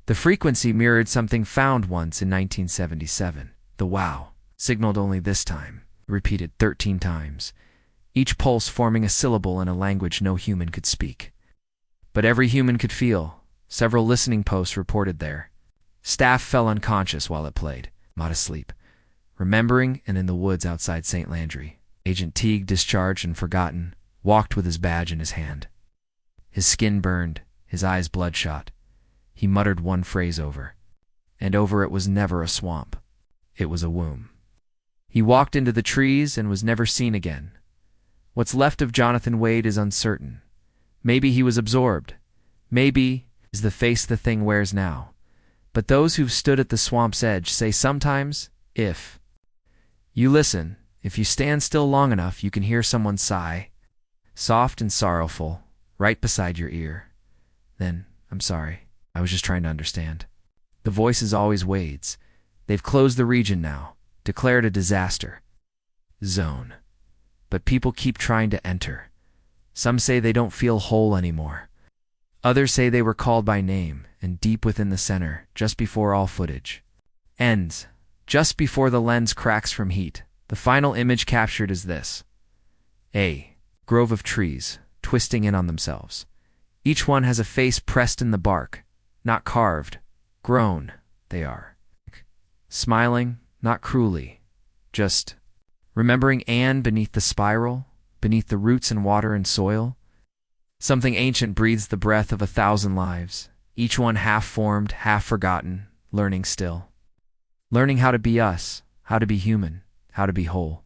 The frequency mirrored something found once in 1977. The wow signaled only this time, repeated 13 times, each pulse forming a syllable in a language no human could speak. But every human could feel. Several listening posts reported there. Staff fell unconscious while it played, not asleep, remembering, and in the woods outside St. Landry. Agent Teague, discharged and forgotten, walked with his badge in his hand. His skin burned, his eyes bloodshot. He muttered one phrase over, and over it was never a swamp. It was a womb. He walked into the trees and was never seen again. What's left of Jonathan Wade is uncertain. Maybe he was absorbed. Maybe is the face the thing wears now. But those who've stood at the swamp's edge say sometimes, if you listen, if you stand still long enough, you can hear someone sigh, soft and sorrowful, right beside your ear. Then, I'm sorry, I was just trying to understand. The voice is always Wade's. They've closed the region now, declared a disaster zone. But people keep trying to enter. Some say they don't feel whole anymore. Others say they were called by name, and deep within the center, just before all footage ends, just before the lens cracks from heat, the final image captured is this. A grove of trees, twisting in on themselves. Each one has a face pressed in the bark, not carved, grown, they are. Smiling, not cruelly, just remembering Anne beneath the spiral, beneath the roots and water and soil. Something ancient breathes the breath of 1,000 lives, each one half-formed, half-forgotten, learning still. Learning how to be us, how to be human, how to be whole.